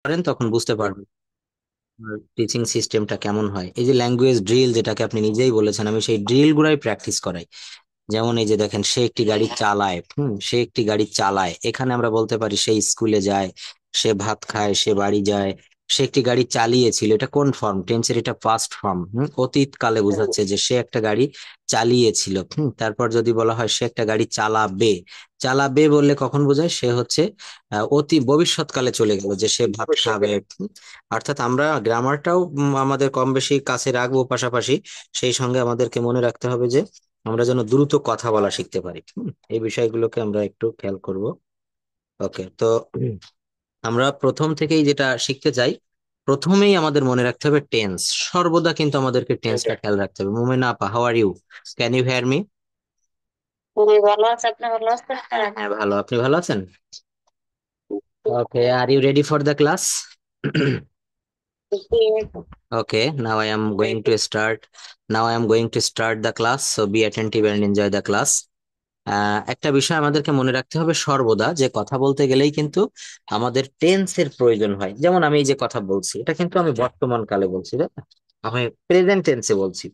করেন তখন বুঝতে পারবেন টিচিং সিস্টেমটা কেমন হয়। এই যে ল্যাঙ্গুয়েজ ড্রিল যেটাকে আপনি নিজেই বলেছেন, আমি সেই ড্রিল গুলাই প্র্যাকটিস করাই। যেমন এই যে দেখেন, সে একটি গাড়ি চালায়, সে একটি গাড়ি চালায়, এখানে আমরা বলতে পারি সে স্কুলে যায়, সে ভাত খায়, সে বাড়ি যায়। সে একটি গাড়ি চালিয়েছিল, এটা কোন ফর্ম? টেন্সের এটা পাস্ট ফর্ম। অতীত কালে বোঝাচ্ছে যে সে একটা গাড়ি চালিয়েছিল। তারপর যদি বলা হয় সে একটা গাড়ি চালাবে, চালাবে বললে কখন বোঝায়? সে হচ্ছে অতি ভবিষ্যৎকালে চলে গেল, যে সে ভাত খাবে। অর্থাৎ আমরা গ্রামারটাও আমাদের কম বেশি কাছে রাখবো, পাশাপাশি সেই সঙ্গে আমাদেরকে মনে রাখতে হবে যে আমরা যেন দ্রুত কথা বলা শিখতে পারি। এই বিষয়গুলোকে আমরা একটু খেয়াল করব। ওকে, তো আমরা প্রথম থেকেই যেটা শিখতে চাই, প্রথমেই আমাদের মনে রাখতে হবে টেন্স। সর্বদা কিন্তু আমাদেরকে টেন্সটা খেয়াল রাখতে হবে। মোমেনা আপা, how are you? Can you hear me? খুবই ভালো আছে, আপনি ভালো আছেন? হ্যাঁ হ্যাঁ, ভালো। আপনি ভালো আছেন? Okay, are you ready for the class? Okay, now I am going to start. Now I am going to start the class. So be attentive and enjoy the class. একটা বিষয় আমাদেরকে মনে রাখতে হবে সর্বদা, যে কথা বলতে গেলেই কিন্তু আমাদের টেন্সের প্রয়োজন হয়। যেমন আমি এই যে কথা বলছি, এটা কিন্তু আমি বর্তমান কালে বলছি, তাই না? আমি প্রেজেন্ট টেন্সে বলছি।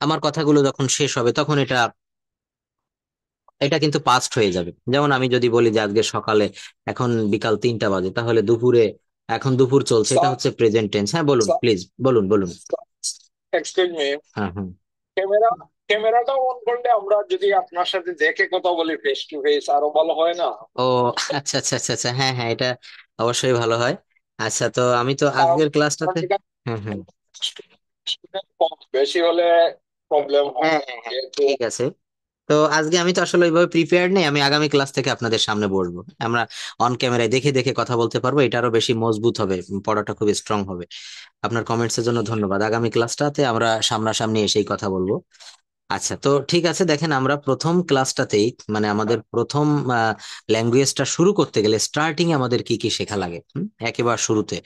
আমার কথাগুলো যখন শেষ হবে তখন এটা এটা কিন্তু পাস্ট হয়ে যাবে। যেমন আমি যদি বলি যে আজকে সকালে, এখন বিকাল 3টা বাজে, তাহলে দুপুরে, এখন দুপুর চলছে, এটা হচ্ছে প্রেজেন্ট টেন্স। হ্যাঁ বলুন, প্লিজ বলুন বলুন। এক্সকিউজ মি, হ্যাঁ হ্যাঁ। ক্যামেরা ক্যামেরাটা অন করলে আমরা যদি আপনার সাথে দেখে কথা বলি ফেস টু ফেস আরো ভালো হয় না? ও আচ্ছা আচ্ছা আচ্ছা আচ্ছা, হ্যাঁ হ্যাঁ, এটা অবশ্যই ভালো হয়। আচ্ছা, তো আমি তো কারণ আজকের ক্লাসটাতে, হ্যাঁ হ্যাঁ, স্টুডেন্ট কম বেশি হলে প্রবলেম হয় হ্যাঁ হ্যাঁ হ্যাঁ, যেহেতু। ঠিক আছে। তো আজকে আমি তো আসলে ওইভাবে প্রিপেয়ার্ড নেই, আমি আগামী ক্লাস থেকে আপনাদের সামনে বসবো। আমরা অন ক্যামেরায় দেখে দেখে কথা বলতে পারবো, এটা আরো বেশি মজবুত হবে, পড়াটা খুব স্ট্রং হবে। আপনার কমেন্টস এর জন্য ধন্যবাদ। আগামী ক্লাসটাতে আমরা সামনাসামনি এসেই কথা বলবো। আচ্ছা, তো ঠিক আছে, দেখেন আমরা প্রথম ক্লাসটাতেই, মানে আমাদের প্রথম ল্যাঙ্গুয়েজটা শুরু করতে গেলে স্টার্টিং এ আমাদের কি কি শেখা লাগে? একেবারে শুরুতে,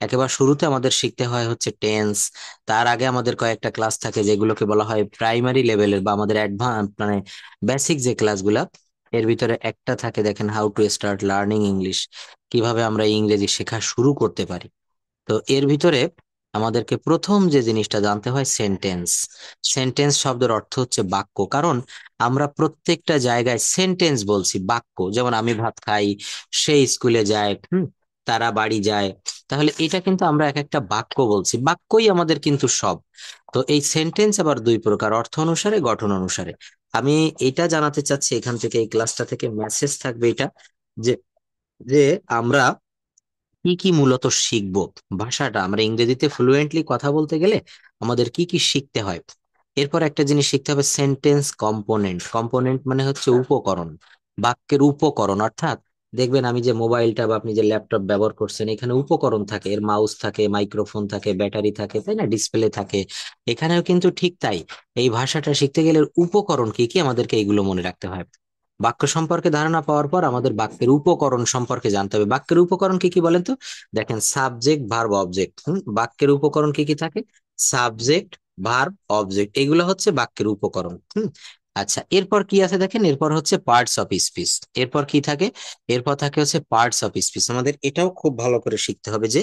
একেবারে শুরুতে আমাদের শিখতে হয় হচ্ছে টেন্স। তার আগে আমাদের কয়েকটা ক্লাস থাকে যেগুলোকে বলা হয় প্রাইমারি লেভেলের, বা আমাদের অ্যাডভান্স, মানে বেসিক যে ক্লাসগুলা। এর ভিতরে একটা থাকে, দেখেন, how to start learning English, কিভাবে আমরা ইংরেজি শেখা শুরু করতে পারি। তো এর ভিতরে আমাদেরকে প্রথম যে জিনিসটা জানতে হয় সেন্টেন্স। সেন্টেন্স শব্দের অর্থ হচ্ছে বাক্য। কারণ আমরা প্রত্যেকটা জায়গায় সেন্টেন্স বলছি, বাক্য। যেমন আমি ভাত খাই, সে স্কুলে যায়, তারা বাড়ি যায়। তাহলে এটা কিন্তু আমরা এক একটা বাক্য বলছি, বাক্যই আমাদের কিন্তু সব। তো এই সেন্টেন্স আবার দুই প্রকার, অর্থ অনুসারে, গঠন অনুসারে। আমি এটা জানাতে চাচ্ছি এখান থেকে, এই ক্লাসটা থেকে মেসেজ থাকবে এটা, যে যে আমরা কি কি মূলত শিখবো। ভাষাটা আমরা ইংরেজিতে ফ্লুয়েন্টলি কথা বলতে গেলে আমাদের কি কি শিখতে হয়। এরপর একটা জিনিস শিখতে হবে, সেন্টেন্স কম্পোনেন্ট। কম্পোনেন্ট মানে হচ্ছে উপকরণ, বাক্যের উপকরণ। অর্থাৎ দেখবেন, আমি যে মোবাইলটা বা আপনি যে ল্যাপটপ ব্যবহার করছেন, এখানে উপকরণ থাকে, এর মাউস থাকে, মাইক্রোফোন থাকে, ব্যাটারি থাকে, তাই না, ডিসপ্লে থাকে। এখানেও কিন্তু ঠিক তাই। এই ভাষাটা শিখতে গেলে উপকরণ কি কি আমাদেরকে এইগুলো মনে রাখতে হয়। বাক্য সম্পর্কে ধারণা পাওয়ার পর আমাদের বাক্যের উপকরণ সম্পর্কে জানতে হবে। বাক্যের উপকরণ কি কি বলেন তো? দেখেন, সাবজেক্ট, ভার্ব, অবজেক্ট। বাক্যের উপকরণ কি কি থাকে? সাবজেক্ট, ভার্ব, অবজেক্ট, এগুলো হচ্ছে বাক্যের উপকরণ। আচ্ছা, এরপর কি আছে দেখেন, এরপর হচ্ছে পার্টস অফ স্পিচ। এরপর কি থাকে? এরপর থাকে হচ্ছে পার্টস অফ স্পিচ। আমাদের এটাও খুব ভালো করে শিখতে হবে যে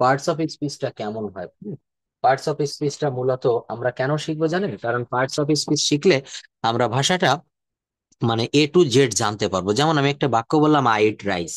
পার্টস অফ স্পিচটা কেমন হয়। পার্টস অফ স্পিচটা মূলত আমরা কেন শিখবো জানেন? কারণ পার্টস অফ স্পিচ শিখলে আমরা ভাষাটা, মানে এ টু জেড জানতে পারবো। যেমন আমি একটা বাক্য বললাম, আই ইট রাইস,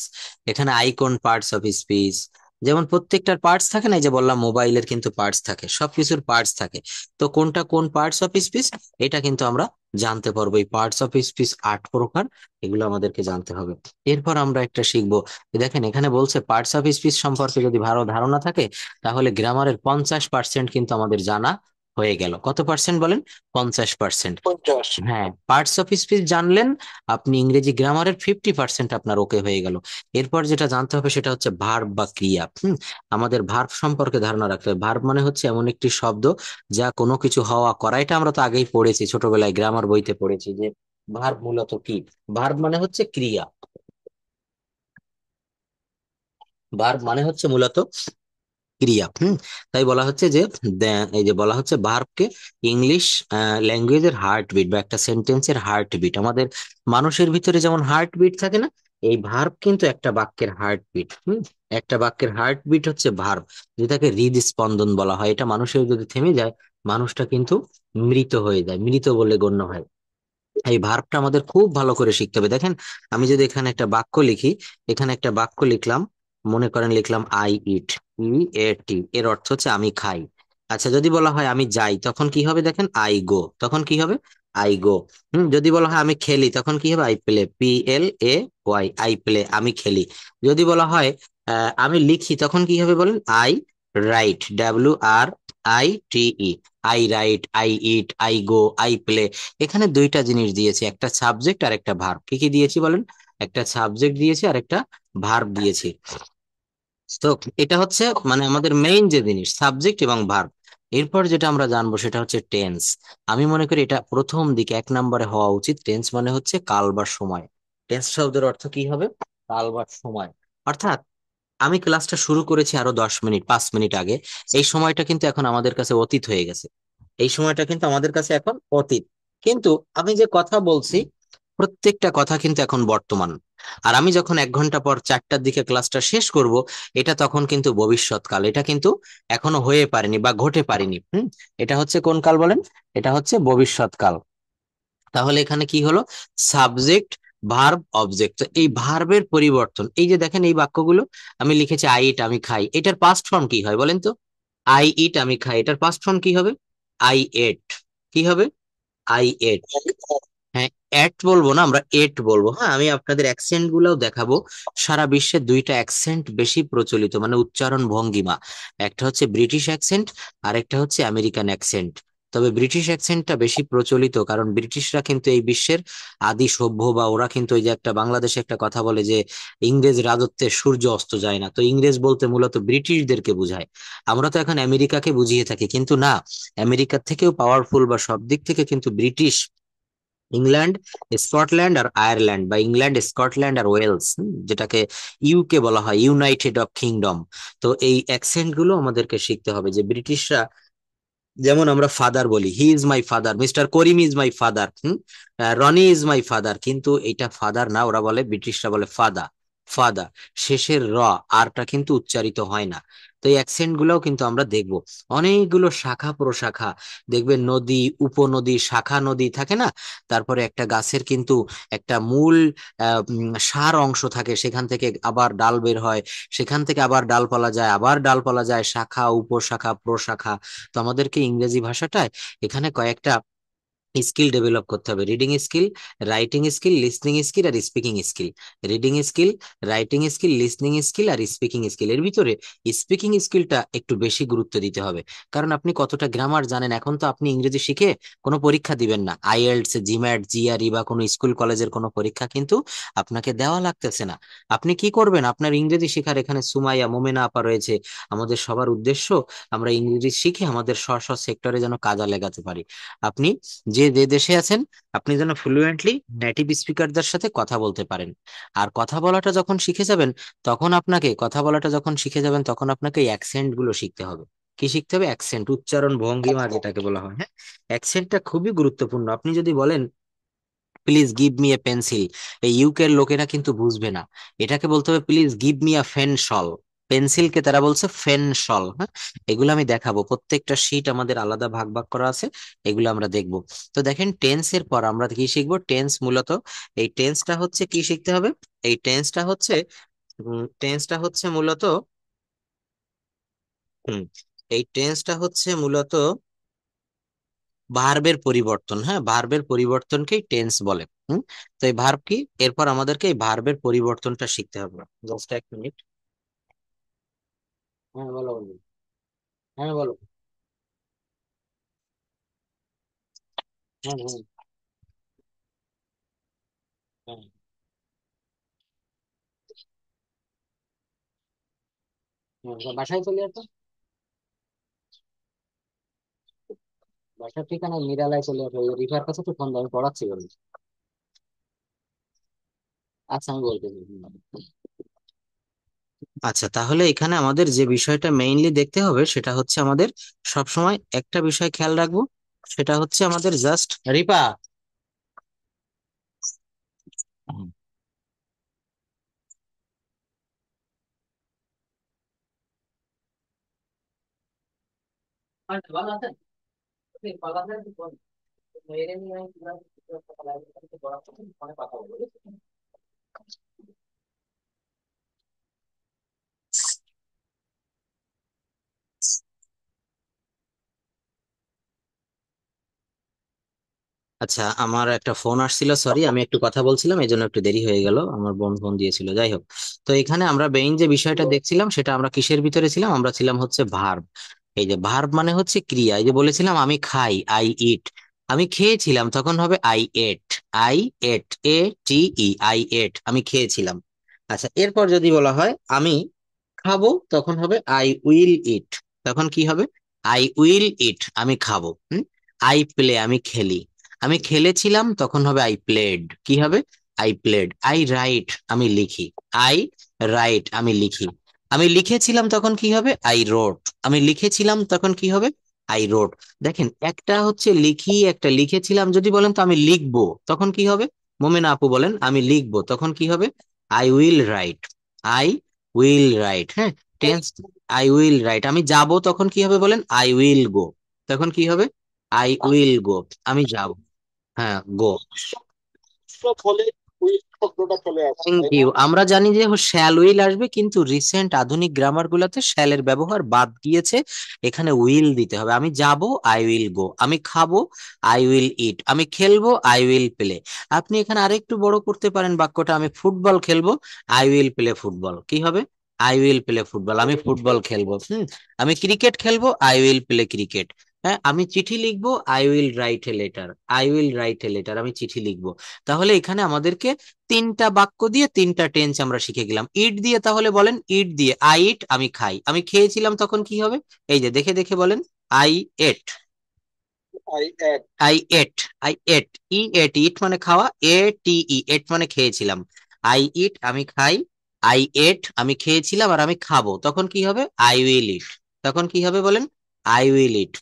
এখানে আই কোন পার্টস অফ স্পিচ? যেমন প্রত্যেকটার পার্টস থাকে না, এই যে বললাম মোবাইলের কিন্তু পার্টস থাকে, সবকিছুর পার্টস থাকে। তো কোনটা কোন পার্টস অফ স্পিচ, এটা কিন্তু আমরা জানতে পারবো। এই পার্টস অফ স্পিচ 8 প্রকার, এগুলো আমাদেরকে জানতে হবে। এরপর আমরা একটা শিখবো, দেখেন এখানে বলছে পার্টস অফ স্পিচ সম্পর্কে যদি ভালো ধারণা থাকে, তাহলে গ্রামারের 50% কিন্তু আমাদের জানা হয়ে গেল। কত পার্সেন্ট বলেন? 50%। 50। হ্যাঁ, পার্টস অফ স্পিচ জানলেন, আপনি ইংরেজি গ্রামারের 50% আপনার ওকে হয়ে গেল। এরপর যেটা জানতে হবে সেটা হচ্ছে ভার্ব বা ক্রিয়া। আমাদের ভার্ব সম্পর্কে ধারণা রাখতে হবে। ভার্ব মানে হচ্ছে এমন একটি শব্দ যা কোনো কিছু হওয়া করা। এটা আমরা তো আগেই পড়েছি, ছোটবেলায় গ্রামার বইতে পড়েছি যে ভার্ব মূলত কি। ভার্ব মানে হচ্ছে ক্রিয়া, ভার্ব মানে হচ্ছে মূলত ক্রিয়া। তাই বলা হচ্ছে যে এই যে বলা হচ্ছে ভার্বকে ইংলিশ ল্যাঙ্গুয়েজের হার্ট বিট, বা একটা সেন্টেন্সের হার্ট বিট। আমাদের মানুষের ভিতরে যেমন হার্ট বিট থাকে না, এই ভার্ব কিন্তু একটা বাক্যের হার্টবিট। একটা বাক্যের হার্টবিট হচ্ছে ভার্ব, যেটাকে হৃদস্পন্দন বলা হয়। এটা মানুষের যদি থেমে যায়, মানুষটা কিন্তু মৃত হয়ে যায়, মৃত বলে গণ্য হয়। এই ভার্বটা আমাদের খুব ভালো করে শিখতে হবে। দেখেন, আমি যদি এখানে একটা বাক্য লিখি, এখানে একটা বাক্য লিখলাম, মনে করেন লিখলাম আই ইট, ই এর অর্থ হচ্ছে আমি খাই। আচ্ছা, যদি বলা হয় আমি যাই, তখন কি হবে? দেখেন, আই গো, তখন কি হবে? I go. যদি বলা হয় আমি খেলি, তখন কি হবে? I play, PLAY, I play, আমি খেলি। যদি বলা হয় আমি লিখি, তখন কি হবে বলেন? I right, WRITE, I right, I eat, I go, I play. এখানে দুইটা জিনিস দিয়েছি, একটা সাবজেক্ট আর একটা ভার্ব। কি কি দিয়েছি বলেন? একটা সাবজেক্ট দিয়েছি আর একটা ভার্ব দিয়েছি। তো এটা হচ্ছে মানে আমাদের মেইন যে জিনিস, সাবজেক্ট এবং ভার্ব। এরপর যেটা আমরা জানবো সেটা হচ্ছে টেন্স। আমি মনে করি এটা প্রথম দিকে 1 নম্বরে হওয়া উচিত। টেন্স মানে হচ্ছে কাল বা সময়। টেন্স শব্দের অর্থ কি হবে? কাল বা সময়। অর্থাৎ আমি ক্লাসটা শুরু করেছি আরো 10 মিনিট, 5 মিনিট আগে। এই সময়টা কিন্তু এখন আমাদের কাছে অতীত হয়ে গেছে। এই সময়টা কিন্তু আমাদের কাছে এখন অতীত। কিন্তু আমি যে কথা বলছি, প্রত্যেকটা কথা কিন্তু এখন বর্তমান। আর আমি যখন 1 ঘন্টা পর 4টার দিকে ক্লাসটা শেষ করব, এটা তখন কিন্তু ভবিষ্যৎকাল। এটা কিন্তু এখনো হয়ে পারেনি বা ঘটে পারেনি। এটা হচ্ছে কোন কাল বলেন? এটা হচ্ছে ভবিষ্যৎকাল। তাহলে এখানে কি হলো? Subject, verb, object. তো এই ভার্বের পরিবর্তন, এই যে দেখেন এই বাক্যগুলো আমি লিখেছি আই ইট, আমি খাই, এটার পাস্ট ফর্ম কি হয় বলেন তো? আই ইট, আমি খাই, এটার পাস্ট ফর্ম কি হবে? I ate. কি হবে? I ate. হ্যাঁ, এট বলবো না, আমরা এট বলবো। হ্যাঁ, আমি আপনাদের অ্যাকসেন্ট গুলাও দেখাবো। সারা বিশ্বে দুইটা অ্যাকসেন্ট বেশি প্রচলিত, মানে উচ্চারণ ভঙ্গিমা। একটা হচ্ছে ব্রিটিশ অ্যাকসেন্ট, আর একটা হচ্ছে আমেরিকান অ্যাকসেন্ট। তবে ব্রিটিশ অ্যাকসেন্টটা বেশি প্রচলিত, কারণ ব্রিটিশরা কিন্তু এই বিশ্বের আদি সভ্য, বা ওরা কিন্তু ওই যে একটা বাংলাদেশে একটা কথা বলে যে ইংরেজ রাজত্বে সূর্য অস্ত যায় না। তো ইংরেজ বলতে মূলত ব্রিটিশদেরকে বোঝায়। আমরা তো এখন আমেরিকাকে বুঝিয়ে থাকি, কিন্তু না, আমেরিকার থেকেও পাওয়ারফুল বা সব দিক থেকে কিন্তু ব্রিটিশ। ইংল্যান্ড, স্কটল্যান্ড আর আয়ারল্যান্ড, বা ইংল্যান্ড, স্কটল্যান্ড আর ওয়েলস, যেটাকে ইউকে বলা হয়, ইউনাইটেড অফ কিংডম। তো এই অ্যাকসেন্ট গুলো আমাদেরকে শিখতে হবে। যে ব্রিটিশরা, যেমন আমরা ফাদার বলি, he is my father, mister Karim is my father, Rony is my father, কিন্তু এটা ফাদার না, ওরা বলে, ব্রিটিশরা বলে ফাদা, ফাদা। শেষের আরটা কিন্তু উচ্চারিত হয় না। তো এই অ্যাকসেন্ট গুলাও কিন্তু আমরা দেখব। অনেকগুলো শাখা প্রশাখা দেখবেন, নদী, উপনদী, শাখা নদী থাকে না? তারপরে একটা গাছের কিন্তু একটা মূল সার অংশ থাকে, সেখান থেকে আবার ডাল বের হয়, সেখান থেকে আবার ডালপালা যায়, আবার ডালপালা যায়, শাখা, উপশাখা, প্রশাখা। তো আমাদেরকে ইংরেজি ভাষাটায় এখানে কয়েকটা স্কিল ডেভেলপ করতে হবে: reading skill, writing skill, listening skill আর speaking skill. Reading skill, writing skill, listening skill আর স্পিকিং স্কিল। এর ভিতরে স্পিকিং স্কিলটা একটু বেশি গুরুত্ব দিতে হবে। কারণ আপনি কতটা গ্রামার জানেন? এখন তো আপনি ইংরেজি শিখে কোনো পরীক্ষা দিবেন না, আইএলটিএস, জিম্যাট, জিআরই বা কোনো স্কুল কলেজের কোনো পরীক্ষা কিন্তু আপনাকে দেওয়া লাগতেছে না। আপনি কি করবেন? আপনার ইংরেজি শেখার এখানে সুমাইয়া, মোমেনা আপা রয়েছে। আমাদের সবার উদ্দেশ্য আমরা ইংরেজি শিখে আমাদের স্ব স্ব সেক্টরে যেন কাজে লাগাতে পারি। আপনি যে যে দেশে আছেন, আপনি যেন ফ্লুয়েন্টলি নেটিভ স্পিকারদের সাথে কথা বলতে পারেন। আর কথা বলাটা যখন শিখে যাবেন, তখন আপনাকে এই অ্যাকসেন্ট গুলো শিখতে হবে। কি শিখতে হবে? অ্যাকসেন্ট, উচ্চারণ ভঙ্গিমা যেটাকে বলা হয়। হ্যাঁ, অ্যাকসেন্টটা খুবই গুরুত্বপূর্ণ। আপনি যদি বলেন please give me a pencil, এই ইউকের লোকেরা কিন্তু বুঝবে না। এটাকে বলতে হবে প্লিজ গিভ মি আ পেনশল। পেন্সিলকে তারা বলছে ফেনশল। হ্যাঁ, এগুলো আমি দেখাবো। প্রত্যেকটা শীট আমাদের আলাদা ভাগ ভাগ করা আছে, এগুলো আমরা দেখবো। তো দেখেন, টেন্সের পর আমরা কি শিখবো? টেন্স মূলত, এই টেন্সটা হচ্ছে কি শিখতে হবে? এই টেন্সটা হচ্ছে মূলত, হুম এই টেন্সটা হচ্ছে মূলত ভার্বের পরিবর্তন। হ্যাঁ, ভার্বের পরিবর্তনকেই টেন্স বলে। তো এই ভার্ব কি? এরপর আমাদেরকে এই ভার্বের পরিবর্তনটা শিখতে হবে। Just 1 minute. হ্যাঁ বলো বলো। হ্যাঁ বলো। হ্যাঁ হ্যাঁ হ্যাঁ বাসায় চলে আসো। বাসার ঠিকানা নিরালায় চলে আসো, ওই রিফার কাছে তো ফোন দাও, আমি পড়াচ্ছি বলে। আচ্ছা, আমি বলতেছি। আচ্ছা, তাহলে এখানে আমাদের যে বিষয়টা মেইনলি দেখতে হবে সেটা হচ্ছে আমাদের সবসময় একটা বিষয় খেয়াল রাখবো। সেটা হচ্ছে আমাদের জাস্ট, রিপা, আচ্ছা, আমার একটা ফোন আসছিল, সরি, আমি একটু কথা বলছিলাম, এই জন্য একটু দেরি হয়ে গেল, আমার বোন ফোন দিয়েছিল। যাই হোক, তো এখানে আমরা মেইন যে বিষয়টা দেখছিলাম সেটা আমরা কিসের ভিতরে ছিলাম, আমরা ছিলাম হচ্ছে ভার্ব। এই যে ভার্ব মানে হচ্ছে ক্রিয়া। এই যে বলেছিলাম আমি খাই, আই ইট। আমি খেয়েছিলাম, তখন হবে I ate. I at, A T E, I ate, আমি খেয়েছিলাম। আচ্ছা, এরপর যদি বলা হয় আমি খাবো, তখন হবে আই উইল ইট। তখন কি হবে? আই উইল ইট, আমি খাবো। আই প্লে, আমি খেলি। আমি খেলেছিলাম, তখন হবে আই প্লেড। কি হবে? I played. আই রাইট, আমি লিখি। আই রাইট, আমি লিখি। আমি লিখেছিলাম, তখন কি হবে? আই রোট। আমি লিখেছিলাম, তখন কি হবে? আই রোট। দেখেন, একটা হচ্ছে লিখি, একটা লিখেছিলাম। যদি বলেন তো আমি লিখবো, তখন কি হবে? মোমেনা আপু বলেন আমি লিখবো, তখন কি হবে? I will right. I will right. হ্যাঁ, টেন্স। I will right. আমি যাব, তখন কি হবে বলেন? আই উইল গো। তখন কি হবে? আই উইল গো। আমি যাব। হ্যাঁ, গো। সব হলে ওই শব্দটা চলে আসে, থ্যাংক তাই না? ইউ। আমরা জানি যে শ্যাল উইল আসবে, কিন্তু রিসেন্ট আধুনিক গ্রামার গুলাতে শ্যালের ব্যবহার বাদ গিয়েছে। এখানে উইল দিতে হবে। আমি যাব, আই উইল গো। আমি খাবো, আই উইল ইট। আমি খেলবো, আই উইল প্লে। আপনি এখানে আরেকটু বড় করতে পারেন বাক্যটা, আমি ফুটবল খেলবো, আই উইল প্লে ফুটবল। কি হবে? আই উইল প্লে ফুটবল, আমি ফুটবল খেলবো। আমি ক্রিকেট খেলবো, আই উইল প্লে ক্রিকেট। হ্যাঁ, আমি চিঠি লিখবো, I will write a letter. I will write a letter, আমি চিঠি লিখবো। তাহলে এখানে আমাদেরকে তিনটা বাক্য দিয়ে তিনটা টেন্স আমরা শিখে গেলাম। ইট দিয়ে, তাহলে বলেন ইট দিয়ে আই ইট, আমি খাই। আমি খেয়েছিলাম, তখন কি হবে? এই যে দেখে দেখে বলেন, I ate. I ate. I ate. I ate. ই এট, ইট মানে খাওয়া, এ টি ই, এট মানে খেয়েছিলাম। আই ইট, আমি খাই। আই এট, আমি খেয়েছিলাম, আর আমি খাবো, তখন কি হবে? আই উইল ইট। তখন কি হবে বলেন? আই উইল ইট।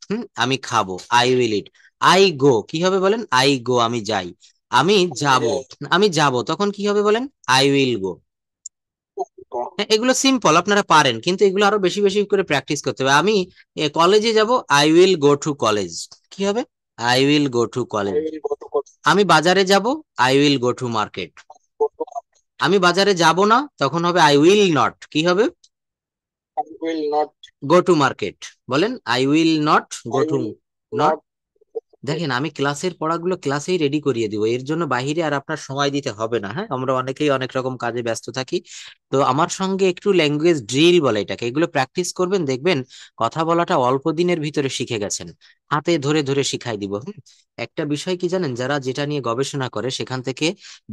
আমি খাবো, I will it. I go, কি হবে বলেন? আই গো, আমি যাই। আমি যাব। আমি যাব, তখন কি হবে বলেন? আই উইল গো। হ্যাঁ, এগুলো সিম্পল, আপনারা পারেন, কিন্তু এগুলো আরো বেশি বেশি করে প্র্যাকটিস করতে হবে। আমি কলেজে যাব, I will go to college. কি হবে? I will go to I college. Will go two coaching. আমি বাজারে যাব, I will go to market. আমি বাজারে যাব না, তখন হবে আই উইল নট। কি হবে? I will not. Go to market. বলেন I will not go I to. Will not. Not. দেখেন, আমি ক্লাসের পড়াগুলো ক্লাসেই রেডি করিয়ে দিব, এর জন্য বাইরে আর আপনার সময় দিতে হবে না। হ্যাঁ, আমরা অনেকেই অনেক রকম কাজে ব্যস্ত থাকি। তো আমার সঙ্গে একটু ল্যাঙ্গুয়েজ ড্রিল বলে এটাকে, এগুলো প্র্যাকটিস করবেন, দেখবেন কথা বলাটা অল্প দিনের ভিতরে শিখে গেছেন। হাতে ধরে ধরে শিখাই দিব। একটা বিষয় কি জানেন, যারা যেটা নিয়ে গবেষণা করে সেখান থেকে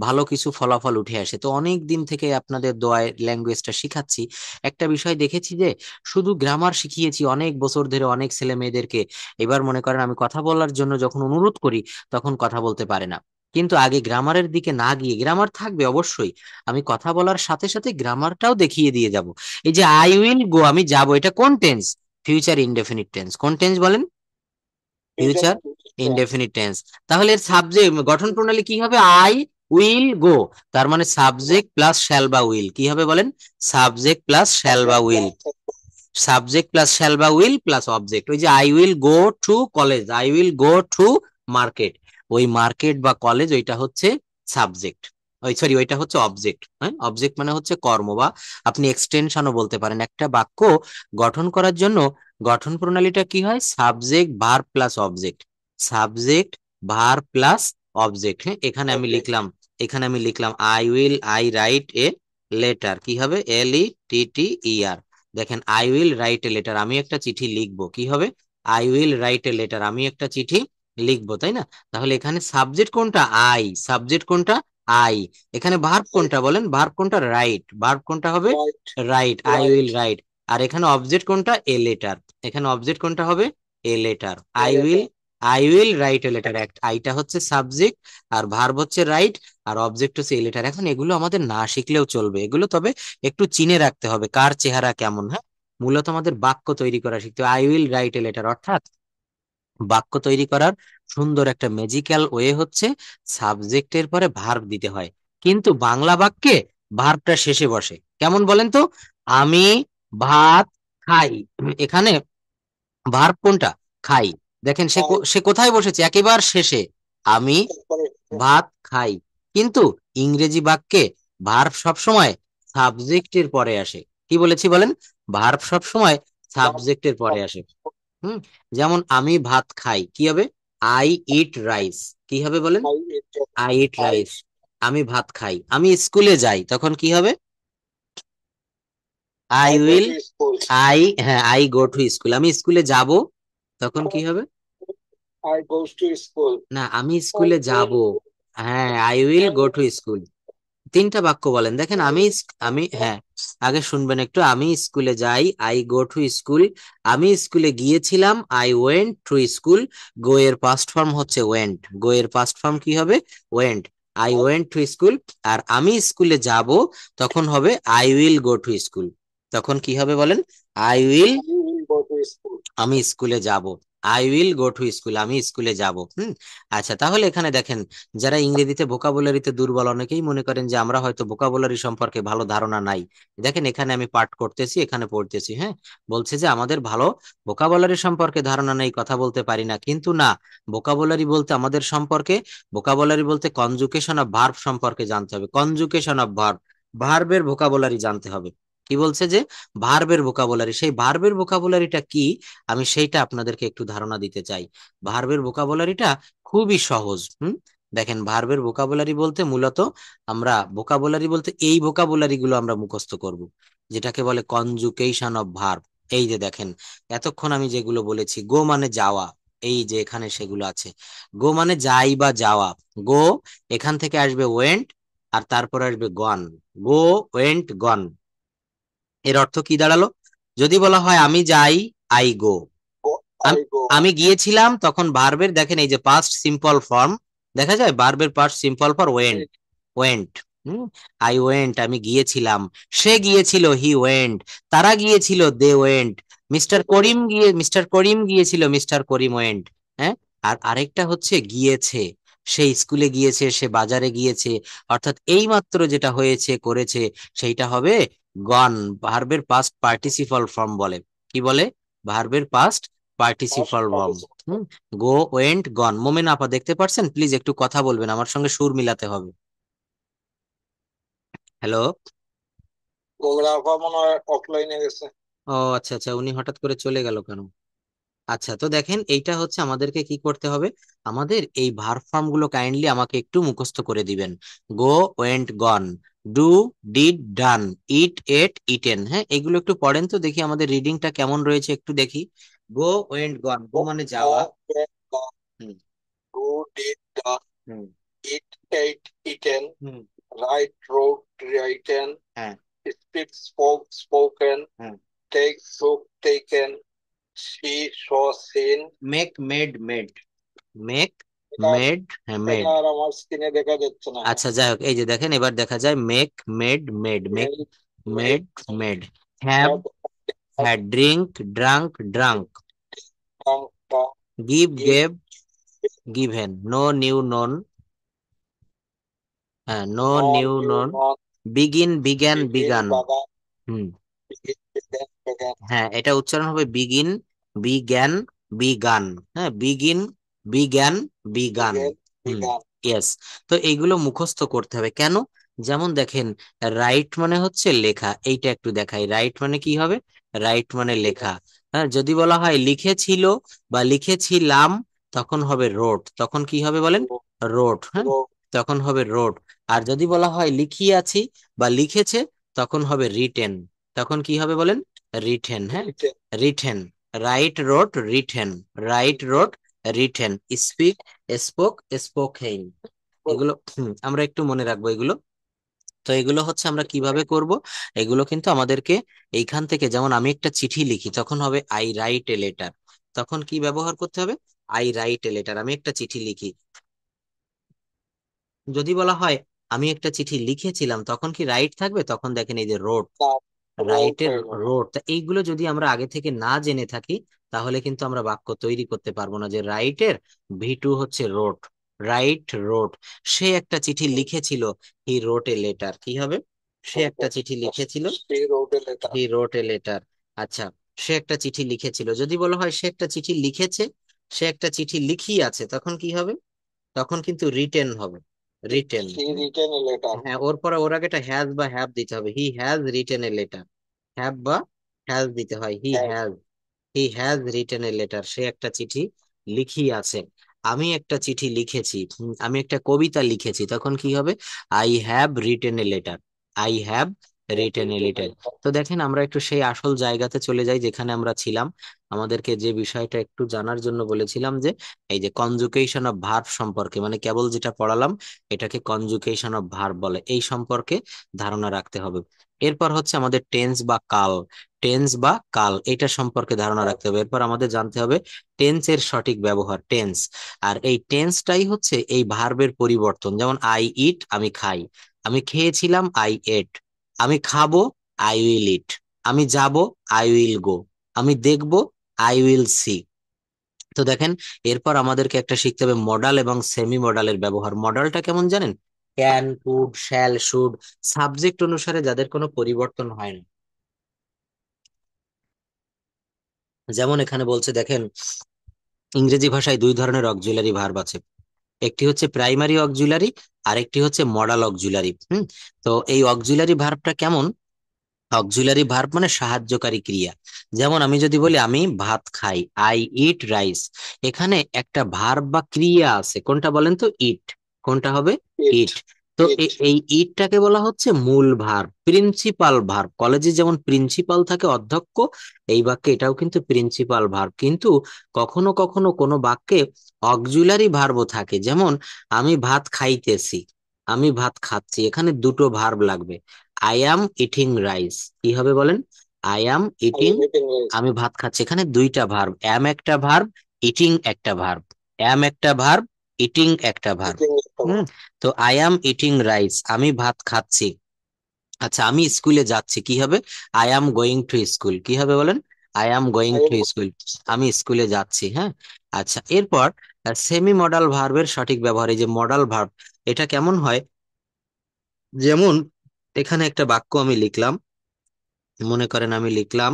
ভালো কিছু ফলাফল উঠে আসে। তো অনেক দিন থেকে আপনাদের দোয়ায় ল্যাঙ্গুয়েজটা শিখাচ্ছি। একটা বিষয় দেখেছি যে শুধু গ্রামার শিখিয়েছি অনেক বছর ধরে অনেক ছেলে মেয়েদেরকে। এবার মনে করেন আমি কথা বলার জন্য যখন অনুরোধ করি, তখন কথা বলতে পারে না। কিন্তু আগে গ্রামারের দিকে না গিয়ে, গ্রামার থাকবে অবশ্যই, আমি কথা বলার সাথে সাথে গ্রামারটাও দেখিয়ে দিয়ে যাব। এই যে আই উইল গো, আমি যাব, এটা কোন টেন্স? Future indefinite tense. কোন টেন্স বলেন? Future future indefinite tense. তাহলে এর সাবজেক্ট গঠন প্রণালী কি হবে? আই উইল গো। তার মানে সাবজেক্ট প্লাস শ্যাল বা উইল। কি হবে বলেন? সাবজেক্ট প্লাস শ্যাল বা subject will. Plus subject plus shall বা উইল প্লাস অবজেক্ট। ওই যে I will go to college, I will go to market. ওই মার্কেট বা কলেজ, ওইটা হচ্ছে সাবজেক্ট। ওই সরি, ওইটা হচ্ছে অবজেক্ট। হ্যাঁ, অবজেক্ট মানে হচ্ছে কর্ম, বা আপনি এক্সটেনশনও বলতে পারেন। একটা বাক্য গঠন করার জন্য গঠন প্রণালীটা কি হয়? Subject verb plus object. Subject verb plus object. হ্যাঁ, এখানে আমি সাবজেক্ট। লিখলাম, এখানে আমি লিখলাম I will, I right a letter. কি হবে? এল ই টি টি ই আর। দেখেন, I will write a letter, আমি একটা চিঠি লিখবো। কি হবে? I will write a letter, আমি একটা চিঠি লিখবো, তাই না? তাহলে এখানে সাবজেক্ট কোনটা? আই। সাবজেক্ট কোনটা? আই। এখানে ভার্ব কোনটা বলেন? ভার্ব কোনটা? রাইট। ভার্ব কোনটা হবে? Write. Write, I write. Will write. আর এখানে অবজেক্ট কোনটা? A letter. এখানে অবজেক্ট কোনটা হবে? A letter. I will, letter. I will write a letter. আইটা হচ্ছে সাবজেক্ট, আর ভার্ব হচ্ছে রাইট, আর অবজেক্ট হচ্ছে এ লেটার। এখন এগুলো আমাদের না শিখলেও চলবে, এগুলো তবে একটু চিনে রাখতে হবে কার চেহারা কেমন। হ্যাঁ, মূলত আমাদের বাক্য তৈরি করা শিখতে হবে। I will write a letter, অর্থাৎ বাক্য তৈরি করার সুন্দর একটা ম্যাজিক্যাল ওয়ে হচ্ছে সাবজেক্টের পরে ভার্ব দিতে হয়। কিন্তু বাংলা বাক্যে ভার্বটা শেষে বসে। কেমন বলেন তো? আমি ভাত খাই। এখানে ভার্ব কোনটা? খাই। দেখেন খাই। সে কোথায় বসেছে, একেবারে শেষে। আমি তারপরে ভাত খাই। কিন্তু ইংরেজি বাক্যে ভার্ব সব সময় সাবজেক্টের পরে আসে। কি বলেছি বলেন? ভার্ব সব সময় সাবজেক্টের পরে আসে। হুম। যেমন আমি ভাত খাই, কি হবে? I eat rice. কি হবে বলেন? I eat, I it I rice. আমি ভাত খাই। আমি স্কুলে যাই, তখন কি হবে? I I go will, two school, হ্যাঁ, আই গো টু স্কুল। আমি স্কুলে যাব, তখন কি হবে? I goes to school. না, আমি স্কুলে যাব। হ্যাঁ, I will go to school. তিনটা বাক্য বলেন। দেখেন আমি, হ্যাঁ, আগে শুনবেন একটু। আমি স্কুলে যাই, আই গো টু স্কুল। আমি স্কুলে গিয়েছিলাম, I went to school. Go এর পাস্ট ফর্ম হচ্ছে ওয়েন্ট। গো এর পাস্ট ফর্ম কি হবে? Went. I went to school. আর আমি স্কুলে যাব, তখন হবে I will go to school. তখন কি হবে বলেন? I will, I will go to school. আমি স্কুলে যাব। I will go to school, আমি স্কুলে যাব। আচ্ছা, তাহলে এখানে দেখেন, যারা ইংরেজিতে ভোকাবুলারিতে দুর্বল, অনেকেই মনে করেন যে আমরা হয়তো ভোকাবুলারি সম্পর্কে ভালো ধারণা নাই। দেখেন এখানে আমি পাঠ করতেছি, এখানে পড়তেছি, হ্যাঁ, বলছে যে আমাদের ভালো ভোকাবুলারি সম্পর্কে ধারণা নেই, কথা বলতে পারি না। কিন্তু না, ভোকাবুলারি বলতে আমাদের সম্পর্কে, ভোকাবুলারি বলতে কনজুকেশন অফ ভার্ব সম্পর্কে জানতে হবে। কনজুকেশন অফ ভার্ব, ভার্বের ভোকাবুলারি জানতে হবে। কি বলছে যে ভার্বের ভোকাবুলারি, সেই ভার্বের ভোকাবুলারিটা কি, আমি সেইটা আপনাদেরকে একটু ধারণা দিতে চাই। ভার্বের ভোকাবুলারিটা খুবই সহজ। দেখেন, ভার্বের ভোকাবুলারি বলতে মূলত আমরা ভোকাবুলারি বলতে এই ভোকাবুলারি গুলো আমরা মুখস্থ করব, যেটাকে বলে কনজুকেশন অফ ভার্ব। এই যে দেখেন, এতক্ষণ আমি যেগুলো বলেছি, গো মানে যাওয়া, এই যে এখানে সেগুলো আছে। গো মানে যাই বা যাওয়া। গো, এখান থেকে আসবে ওয়েন্ট, আর তারপর আসবে গন। গো, ওয়েন্ট, গন। এর অর্থ কি দাঁড়ালো? যদি বলা হয় আমি যাই, আই গো। I go. আমি গিয়েছিলাম, তখন ভার্বের দেখেন এই যে পাস্ট সিম্পল ফর্ম দেখা যায়, ভার্বের past simple for went. Went. I went, আমি গিয়েছিলাম। সে গিয়েছিল, হি ওয়েন্ট। তারা গিয়েছিল, দে ওয়েন্ট। মিস্টার করিম গিয়েছিল, মিস্টার করিম ওয়েন্ট। হ্যাঁ। আর আরেকটা হচ্ছে গিয়েছে, সে স্কুলে গিয়েছে, সে বাজারে গিয়েছে। অর্থাৎ এই মাত্র যেটা হয়েছে, করেছে, সেইটা হবে গন। ভার্বের পাস্ট পার্টিসিপল ফর্ম বলে। কি বলে? ভার্বের past first participle form. Participle. Go, went, gone. Momen আপা দেখতে পারছেন? প্লিজ একটু কথা বলবেন, আমার সঙ্গে সুর মিলাতে হবে। হ্যালো। গোমরা আপা মনে হয় অফলাইনে গেছে। ও আচ্ছা আচ্ছা, উনি হঠাৎ করে চলে গেল কেন? আচ্ছা, তো দেখেন এইটা হচ্ছে আমাদেরকে কি করতে হবে, আমাদের এই ভার্ব ফর্ম গুলো কাইন্ডলি আমাকে একটু মুখস্থ করে দিবেন। Go, went, gone. Do, did, done. Eat, ate, eaten. হ্যাঁ, এগুলো একটু পড়েন তো দেখি, আমাদের রিডিংটা কেমন রয়েছে একটু দেখি। গো, ওয়েন্ট, গন। গো মানে যাওয়া। Hmm. Do, did, done. Hmm. Eat, ate, eaten. Hmm. Write, wrote, written. হ্যাঁ। Speak, spoke, spoken. হ্যাঁ। Take, took, taken. See, saw, seen. Make, made, made. Make, এটা মেড, হ্যাঁ, এটা মেড। আর আমার স্ক্রিনে দেখা যাচ্ছে না। আচ্ছা, যাই হোক, এই যে দেখেন এবার দেখা যায় make, made, made. Make, made, made, made, made. Have, have, have, had. Drink, drank, drank. ডাং, ডাং, give, give, gave, given. No, new, known. হ্যাঁ, নো, নন, নিউ, নিউ, নোন। নন। বিগিন, বিজ্ঞান, বিগিন, বিগান। বাগান। হুম। Begin, begin, began. হ্যাঁ, এটা উচ্চারণ হবে begin, বিজ্ঞান, বিগান। হ্যাঁ, বিগিন, বিজ্ঞান, বিগান। বিগেন, হুম। বিগান। ইয়েস। তো এইগুলো মুখস্থ করতে হবে কেন? যেমন দেখেন, রাইট মানে হচ্ছে লেখা, এইটা একটু দেখাই। রাইট মানে কি হবে? রাইট মানে লেখা। হ্যাঁ, যদি বলা হয় লিখেছিল বা লিখেছিলাম, তখন হবে রোট। তখন কি হবে বলেন? রোট। হ্যাঁ, রো, তখন হবে রোট। আর যদি বলা হয় লিখিয়াছি বা লিখেছে, তখন হবে রিটেন। তখন কি হবে বলেন? রিটেন। হ্যাঁ, written, written. Write, wrote, written. Write, wrote, written. Speak, spoke, spoken. এগুলো আমরা একটু মনে রাখবো এগুলো। তো এগুলো হচ্ছে আমরা কিভাবে করব, এগুলো কিন্তু আমাদেরকে এইখান থেকে, যেমন আমি একটা চিঠি লিখি, তখন হবে আই রাইট এ লেটার। তখন কি ব্যবহার করতে হবে? I right a letter. আমি একটা চিঠি লিখি। যদি বলা হয় আমি একটা চিঠি লিখেছিলাম, তখন কি রাইট থাকবে? তখন দেখেন এই যে রোড, না, রোড রাইটের হয়ে যাবে। রোড। তা এইগুলো যদি আমরা আগে থেকে না জেনে থাকি, তাহলে কিন্তু আমরা বাক্য তৈরি করতে পারবো না, যে রাইটের ভি টু হচ্ছে রোড। Write, wrote. সে একটা চিঠি লিখেছিল, হি রোট এ লেটার। কি হবে? সে একটা চিঠি লিখেছিল, she wrote a letter. He wrote a letter. আচ্ছা, সে একটা চিঠি লিখেছিল, যদি বলা হয় সে একটা চিঠি লিখেছে, সে একটা চিঠি লিখি আছে, তখন কি হবে? তখন কিন্তু রিটেন হবে, written. He written a letter. হ্যাঁ, ওর পরে ওর আগে একটা হ্যাজ বা হ্যাভ দিতে হবে, he has written a letter. Have বা হ্যাজ দিতে হয়, হ্যাঁ। He has written a letter, সে একটা চিঠি লিখিয়াছে। আমি একটা চিঠি লিখেছি, আমি একটা কবিতা লিখেছি, তখন কি হবে? I have written a letter, I have written A written a letter. Letter. তো দেখেন, আমরা একটু সেই আসল জায়গাতে চলে যাই যেখানে আমরা ছিলাম। আমাদেরকে যে বিষয়টা একটু জানার জন্য বলেছিলাম, যে এই যে কনজুগেশন অফ ভার্ব সম্পর্কে, মানে কেবল যেটা পড়ালাম এটাকে কনজুগেশন অফ ভার্ব বলে, এই সম্পর্কে ধারণা রাখতে হবে। এরপর হচ্ছে আমাদের টেন্স বা কাল, টেন্স বা কাল এটা সম্পর্কে ধারণা রাখতে হবে। এরপর আমাদের জানতে হবে টেন্স এর সঠিক ব্যবহার, টেন্স। আর এই টেন্সটাই হচ্ছে এই ভার্বের পরিবর্তন। যেমন আই ইট, আমি খাই, আমি খেয়েছিলাম, আই এট, আমি খাবো, আই উইল ইট, আমি যাব, আই উইল গো, আমি দেখবো, আই উইল সি। তো দেখেন, এরপর আমাদেরকে একটা শিখতে হবে মডাল এবং সেমি মডালের ব্যবহার। মডালটা কেমন জানেন? Can, could, shall, should, subject অনুসারে যাদের কোনো পরিবর্তন হয় না। যেমন এখানে বলছে দেখেন, ইংরেজি ভাষায় দুই ধরনের অক্সিলারি ভার্ব আছে, একটি হচ্ছে প্রাইমারি অক্সিলারি, আর একটি হচ্ছে মডাল অক্সিলারি। তো এই অক্সিলারি ভার্বটা কেমন? অক্সিলারি ভার্ব মানে সাহায্যকারী ক্রিয়া। যেমন আমি যদি বলি আমি ভাত খাই, আই ইট রাইস, এখানে একটা ভার্ব বা ক্রিয়া আছে, কোনটা বলেন তো? ইট। কোনটা হবে? ইট। ইট। তো ইট। এই ইটটাকে বলা হচ্ছে মূল ভার্ব, প্রিন্সিপাল ভার্ব। কলেজে যেমন প্রিন্সিপাল থাকে অধ্যক্ষ, এই বাক্যে এটাও কিন্তু প্রিন্সিপাল ভার্ব। কিন্তু কখনো কখনো কোনো বাক্যে অক্সিলারি ভার্বও থাকে, যেমন আমি ভাত খাইতেছি, আমি ভাত খাচ্ছি, এখানে দুটো ভার্ব লাগবে। আই অ্যাম ইটিং রাইস, কি হবে বলেন? I am I eating, am eating rice. আমি ভাত খাচ্ছি, এখানে দুইটা ভার্ব, অ্যাম একটা ভার্ব, ইটিং একটা ভার্ব। অ্যাম একটা ভার্ব, ইটিং একটা ভার্ব। ইটিং একটা হুম। verb। তো আই অ্যাম ইটিং রাইস, আমি ভাত খাচ্ছি। আচ্ছা, আমি স্কুলে যাচ্ছি, কি হবে? I am going to school, কি হবে বলেন? I am going I to am. School, আমি স্কুলে যাচ্ছি। হ্যাঁ। আচ্ছা, এরপর সেমি মডাল ভার্বের সঠিক ব্যবহার। এই যে মডাল ভার্ব, এটা কেমন হয়? যেমন এখানে একটা বাক্য আমি লিখলাম, মনে করেন আমি লিখলাম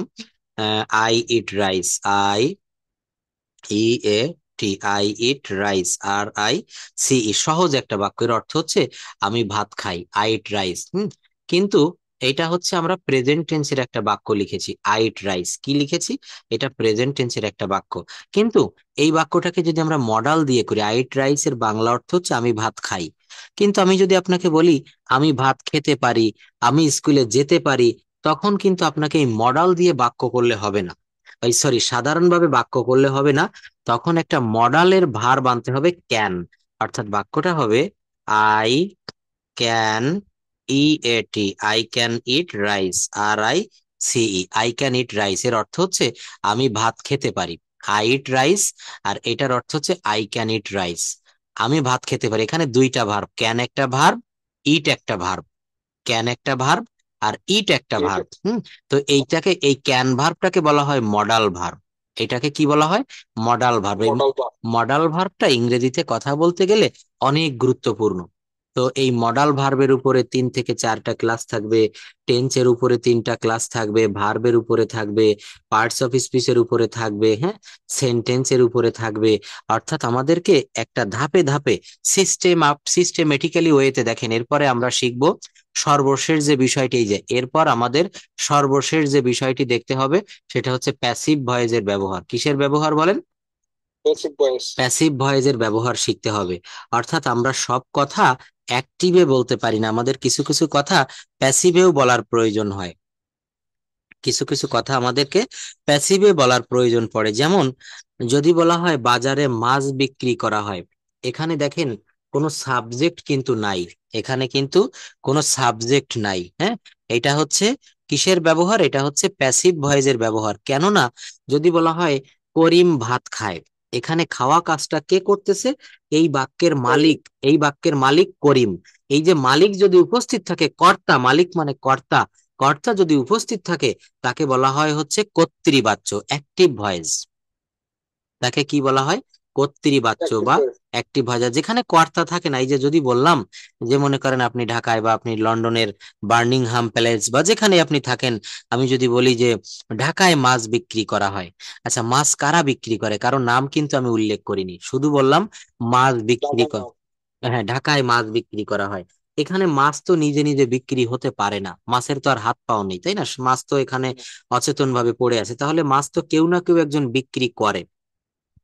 I eat rice, I E A T, I eat rice, R I C E, সহজ একটা বাক্য। এর অর্থ হচ্ছে আমি ভাত খাই, আই ইট রাইস। কিন্তু এটা হচ্ছে আমরা প্রেজেন্ট টেন্সের একটা বাক্য লিখেছি, আই ইট রাইস, কি লিখেছি? এটা প্রেজেন্ট টেন্সের একটা বাক্য। কিন্তু এই বাক্যটাকে যদি আমরা মডাল দিয়ে করি, আই ইট রাইস এর বাংলা অর্থ হচ্ছে আমি ভাত খাই। কিন্তু আমি যদি আপনাকে বলি আমি ভাত খেতে পারি, আমি স্কুলে যেতে পারি, তখন কিন্তু আপনাকে এই মডাল দিয়ে বাক্য করলে হবে না, এই সরি, সাধারণভাবে বাক্য করলে হবে না। তখন একটা মডালের ভার বানতে হবে ক্যান। অর্থাৎ বাক্যটা হবে I can E A T, I can eat rice, R I C E, I can eat rice এর অর্থ হচ্ছে আমি ভাত খেতে পারি, আই ইট রাইস। আর এটার অর্থ হচ্ছে আই ক্যান ইট রাইস, আমি ভাত খেতে পারি। এখানে দুইটা ভার্ব, ক্যান একটা ভার্ব, ইট একটা ভার্ব। ক্যান একটা ভার্ব আর ইট একটা ইট। ভার্ব। তো এইটাকে, এই ক্যান ভার্বটাকে বলা হয় মডাল ভার্ব। এটাকে কি বলা হয়? Modal verb. এই মডাল ভার্ব। মডাল ভার্বটা ইংরেজিতে কথা বলতে গেলে অনেক গুরুত্বপূর্ণ। তো এই মডাল ভার্বের উপরে 3 থেকে 4টা ক্লাস থাকবে, টেন্সের উপরে 3টা ক্লাস থাকবে, ভার্বের উপরে থাকবে, পার্টস অফ স্পিচের উপরে থাকবে, হ্যাঁ, সেন্টেন্সের উপরে থাকবে। অর্থাৎ আমাদেরকে একটা ধাপে ধাপে সিস্টেমেটিক্যালি ওয়েতে, দেখেন এরপরে আমরা শিখবো সর্বশেষ যে বিষয়টি, এই যে এরপর আমাদের সর্বশেষ যে বিষয়টি দেখতে হবে সেটা হচ্ছে প্যাসিভ ভয়েসের ব্যবহার। কিসের ব্যবহার বলেন? Basic voice. প্যাসিভ ভয়েসের ব্যবহার শিখতে হবে। অর্থাৎ আমরা সব কথা অ্যাক্টিভে বলতে পারি না, আমাদের কিছু কিছু কথা প্যাসিভেও বলার প্রয়োজন হয়, কিছু কিছু কথা আমাদেরকে প্যাসিভে বলার প্রয়োজন পড়ে। যেমন যদি বলা হয় বাজারে মাছ বিক্রি করা হয়, এখানে দেখেন কোনো সাবজেক্ট কিন্তু নাই, এখানে কিন্তু কোনো সাবজেক্ট নাই। হ্যাঁ, এটা হচ্ছে কিসের ব্যবহার? এটা হচ্ছে প্যাসিভ ভয়েসের ব্যবহার। কেননা যদি বলা হয় করিম ভাত খায়, এখানে খাওয়া কাজটা কে করতেছে? এই বাক্যের মালিক, এই বাক্যের মালিক করিম। এই যে মালিক যদি উপস্থিত থাকে, কর্তা, মালিক মানে কর্তা, কর্তা যদি উপস্থিত থাকে তাকে বলা হয় হচ্ছে কর্তৃবাচ্য, অ্যাক্টিভ ভয়েস। তাকে কি বলা হয়? কর্তৃবাচ্য একটি বা একটি ভাষা, যেখানে কর্তা থাকে না। এই যে যদি বললাম যে মনে করেন আপনি ঢাকায় বা আপনি লন্ডনের বার্মিংহাম প্যালেস বা যেখানে আপনি থাকেন, আমি যদি বলি যে ঢাকায় মাছ বিক্রি করা হয়, আচ্ছা মাছ কারা বিক্রি করে, কারণ নাম কিন্তু আমি উল্লেখ করিনি, শুধু বললাম মাছ বিক্রি ঢাকায় করে। মাছ। হ্যাঁ, ঢাকায় মাছ বিক্রি করা হয়। এখানে মাছ তো নিজে নিজে বিক্রি হতে পারে না, মাছের তো আর হাত পাও নেই, তাই না? মাছ তো এখানে অচেতন ভাবে পড়ে আছে, তাহলে মাছ তো কেউ না কেউ একজন বিক্রি করে।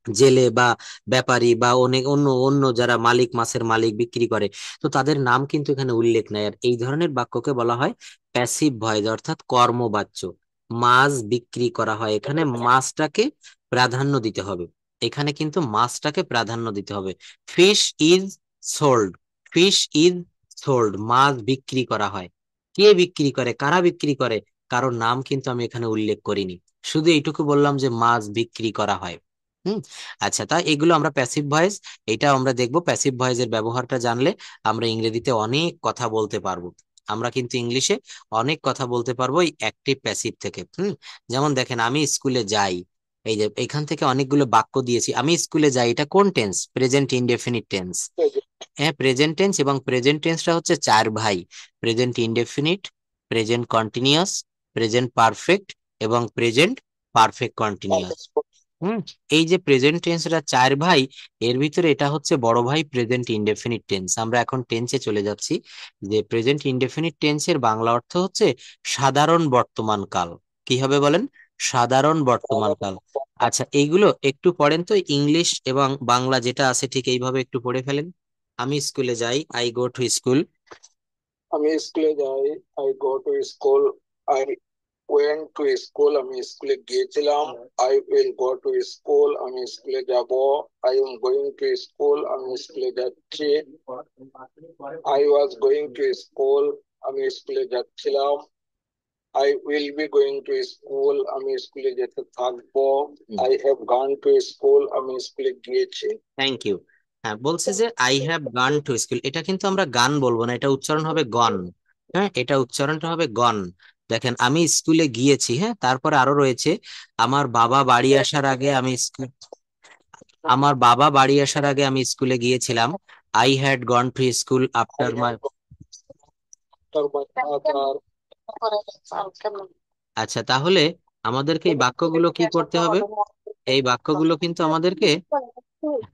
জেলে বা ব্যাপারী বা অনেক অন্য অন্য যারা মালিক, মাছের মালিক বিক্রি করে, তো তাদের নাম কিন্তু এখানে উল্লেখ নাই। আর এই ধরনের বাক্যকে বলা হয় প্যাসিভ ভয়েস, অর্থাৎ কর্মবাচ্য। মাছ বিক্রি করা হয়, এখানে মাছটাকে প্রাধান্য দিতে হবে। এখানে কিন্তু মাছটাকে প্রাধান্য দিতে হবে। Fish is sold, fish is sold, মাছ বিক্রি করা হয়। কে বিক্রি করে, কারা বিক্রি করে, কারোর নাম কিন্তু আমি এখানে উল্লেখ করিনি, শুধু এইটুকু বললাম যে মাছ বিক্রি করা হয়। হুম। আচ্ছা, তা এগুলো আমরা প্যাসিভ ভয়েস, এটা আমরা দেখবো। প্যাসিভ ভয়েসের ব্যবহারটা জানলে আমরা ইংরেজিতে অনেক কথা বলতে পারবো। আমরা কিন্তু ইংলিশে অনেক কথা বলতে পারবো এই অ্যাক্টিভ প্যাসিভ থেকে। যেমন দেখেন, আমি স্কুলে যাই, এই যে এখান থেকে অনেকগুলো বাক্য দিয়েছি। আমি স্কুলে যাই, এটা কোন টেন্স? Present indefinite tense. হ্যাঁ, প্রেজেন্ট টেন্স, এবং প্রেজেন্ট টেন্সটা হচ্ছে চার ভাই: present indefinite, present continuous, present perfect এবং প্রেজেন্ট পারফেক্ট কন্টিনিউয়াস। হুম। এই যে প্রেজেন্ট টেন্সরা চার ভাই, এর ভিতরে এটা হচ্ছে বড় ভাই প্রেজেন্ট ইনডেফিনিট টেন্স। আমরা এখন টেন্সে চলে যাচ্ছি, যে প্রেজেন্ট ইনডেফিনিট টেন্সের বাংলা অর্থ হচ্ছে সাধারণ বর্তমান কাল। কি হবে বলেন? সাধারণ বর্তমান কাল। আচ্ছা, এইগুলো একটু পড়েন তো, ইংলিশ এবং বাংলা যেটা আছে ঠিক এইভাবে একটু পড়ে ফেলেন। আমি স্কুলে যাই, আই গো টু স্কুল। আমি স্কুলে যাই, I go to school. I went to school, আমি স্কুলে গিয়েছিলাম। I will go to school, আমি স্কুলে যাব। I am going to school, আমি স্কুলে যাচ্ছি। I was going to school, আমি স্কুলে যাচ্ছিলাম। I will be going to school, আমি স্কুলে যেতে থাকবো। I have gone to school, আমি স্কুলে গিয়েছি। Thank you. হ্যাঁ, বলছে যে I have gone to school, এটা কিন্তু আমরা গান বলবো না, এটা উচ্চারণ হবে গন। হ্যাঁ, এটা উচ্চারণটা হবে গন। দেখেন, আমি স্কুলে গিয়েছি, হ্যাঁ, তারপরে আরো রয়েছে আমার বাবা বাড়ি আসার আগে আমি স্কুল, আমার বাবা বাড়ি আসার আগে আমি স্কুলে গিয়েছিলাম। I had gone to school I after have my. Gone my father. আচ্ছা, তাহলে আমাদেরকে এই বাক্যগুলো কি করতে হবে? এই বাক্যগুলো কিন্তু আমাদেরকে,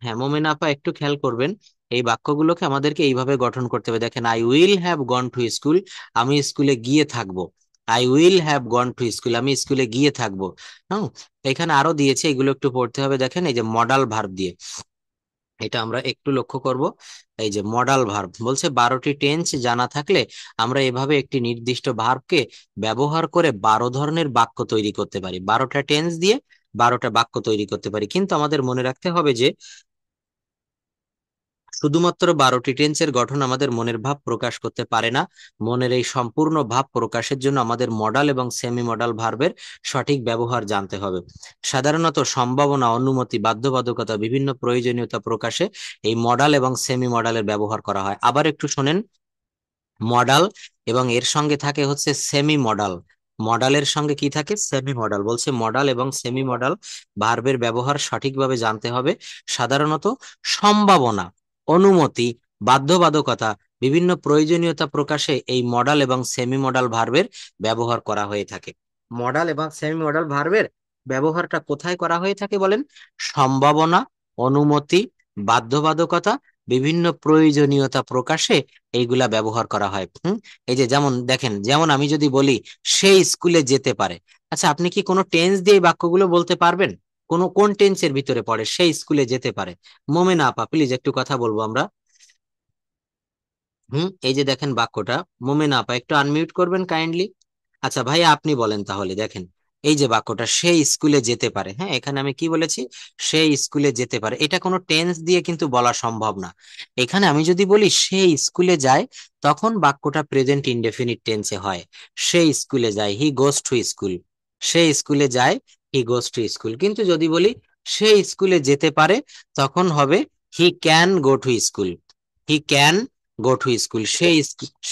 হ্যাঁ মোমেন আপা একটু খেয়াল করবেন, এই বাক্যগুলোকে আমাদেরকে এইভাবে গঠন করতে হবে। দেখেন, I will have gone to school, আমি স্কুলে গিয়ে থাকবো। I will have gone to school, আমি স্কুলে গিয়ে থাকবো। হ্যাঁ, এখানে আরো দিয়েছে, এগুলো একটু পড়তে হবে। দেখেন, এই যে মডাল ভার্ব দিয়ে, এটা আমরা একটু লক্ষ্য করব। এই যে মডাল ভার্ব বলছে 12টি টেন্স জানা থাকলে আমরা এভাবে একটি নির্দিষ্ট ভার্বকে ব্যবহার করে 12 ধরনের বাক্য তৈরি করতে পারি। 12টা টেন্স দিয়ে 12টা বাক্য তৈরি করতে পারি, কিন্তু আমাদের মনে রাখতে হবে যে শুধুমাত্র 12টি টেন্সের গঠন আমাদের মনের ভাব প্রকাশ করতে পারে না। মনের এই সম্পূর্ণ ভাব প্রকাশের জন্য আমাদের মডাল এবং সেমি মডাল ভার্বের সঠিক ব্যবহার জানতে হবে। সাধারণত সম্ভাবনা, অনুমতি, বাধ্যবাধকতা, বিভিন্ন প্রয়োজনীয়তা প্রকাশে এই মডাল এবং সেমি মডালের ব্যবহার করা হয়। আবার একটু শোনেন, মডাল এবং এর সঙ্গে থাকে হচ্ছে সেমি মডাল। মডালের সঙ্গে কি থাকে? Semi modal. বলছে মডাল এবং সেমি মডাল ভার্বের ব্যবহার সঠিকভাবে জানতে হবে। সাধারণত সম্ভাবনা, অনুমতি, বাধ্যবাধকতা, বিভিন্ন প্রয়োজনীয়তা প্রকাশে এই মডাল এবং সেমি মডাল ভার্বের ব্যবহার করা হয়ে থাকে। মডাল এবং সেমি মডাল ভার্বের ব্যবহারটা কোথায় করা হয়ে থাকে বলেন? সম্ভাবনা, অনুমতি, বাধ্যবাধকতা, বিভিন্ন প্রয়োজনীয়তা প্রকাশে এইগুলা ব্যবহার করা হয়। এই যে যেমন দেখেন, যেমন আমি যদি বলি সে স্কুলে যেতে পারে, আচ্ছা আপনি কি কোনো টেন্স দিয়ে এই বাক্যগুলো বলতে পারবেন? কোন টেন্সের ভিতরে পড়ে সে স্কুলে যেতে পারে? মোমেনা আপা প্লিজ একটু কথা বলবো আমরা। এই যে দেখেন বাক্যটা, মোমেনা আপা একটু আনমিউট করবেন কাইন্ডলি। আচ্ছা ভাই, আপনি বলেন তাহলে। দেখেন, এই যে বাক্যটা সে স্কুলে যেতে পারে, হ্যাঁ এখানে আমি কি বলেছি? সে স্কুলে যেতে পারে, এটা কোনো টেন্স দিয়ে কিন্তু বলা সম্ভব না। এখানে আমি যদি বলি সে স্কুলে যায়, তখন বাক্যটা প্রেজেন্ট ইনডেফিনিট টেন্সে হয়। সে স্কুলে যায়, হি গোস টু স্কুল। সে স্কুলে যায়, হি গোস টু স্কুল। কিন্তু যদি বলি সে স্কুলে যেতে পারে, তখন হবে he can go to school. He can go to school,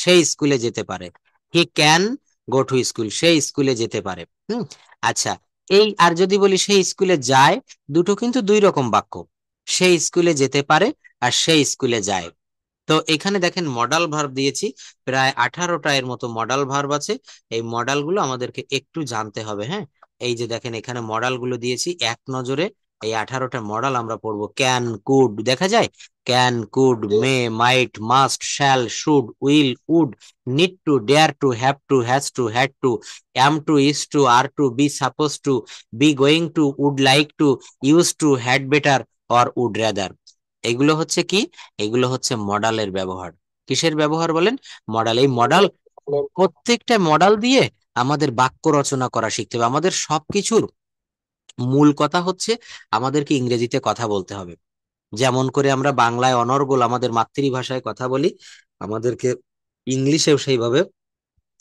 সে স্কুলে যেতে পারে। He can go to school, সে স্কুলে যেতে পারে। আচ্ছা, এই আর যদি বলি সে স্কুলে যায়, দুটো কিন্তু দুই রকম বাক্য। সে স্কুলে যেতে পারে আর সে স্কুলে যায়। তো এখানে দেখেন মডাল ভার্ব দিয়েছি, প্রায় 18টা এর মতো মডাল ভার্ব আছে। এই মডাল গুলো আমাদেরকে একটু জানতে হবে। হ্যাঁ, এই যে দেখেন এখানে মডাল গুলো দিয়েছি এক নজরে। এই 18টা মডাল আমরা পড়বো। ক্যান, কুড, দেখা যায় can, could, may, Yes. Might, must, shall, should, will, would, need to, dare to, have to, has to, had to, am to, is to, are to, be suppose to, be going to, would like to, use to, had better, or would rather. এগুলো হচ্ছে কি? এগুলো হচ্ছে মডালের ব্যবহার। কিসের ব্যবহার বলেন? Modal. এই মডাল, প্রত্যেকটা মডাল দিয়ে আমাদের বাক্য রচনা করা শিখতে হবে। আমাদের সবকিছুর মূল কথা হচ্ছে আমাদেরকে ইংরেজিতে কথা বলতে হবে। যেমন করে আমরা বাংলায় অনর্গল আমাদের মাতৃভাষায় কথা বলি, আমাদেরকে ইংলিশেও সেইভাবে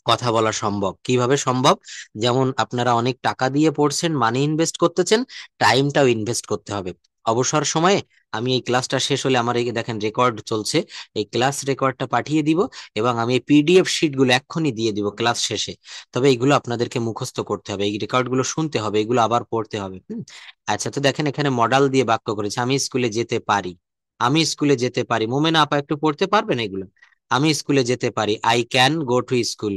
কথা বলা সম্ভব। কিভাবে সম্ভব? যেমন আপনারা অনেক টাকা দিয়ে পড়ছেন, মানি ইনভেস্ট করতেছেন, টাইমটাও ইনভেস্ট করতে হবে। অবসর সময়ে আমি এই ক্লাসটা শেষ হলে, আমার এই দেখেন রেকর্ড চলছে, এই ক্লাস রেকর্ডটা পাঠিয়ে দিব এবং আমি এই পিডিএফ শিটগুলো এক্ষুনি দিয়ে দিব ক্লাস শেষে। তবে এইগুলো আপনাদেরকে মুখস্থ করতে হবে, এই রেকর্ডগুলো শুনতে হবে, এগুলো আবার পড়তে হবে। আচ্ছা, তো দেখেন এখানে মডাল দিয়ে বাক্য করেছে। আমি স্কুলে যেতে পারি, আমি স্কুলে যেতে পারি। মোমেনা আপা একটু পড়তে পারবেন এগুলো? আমি স্কুলে যেতে পারি, I can go to school.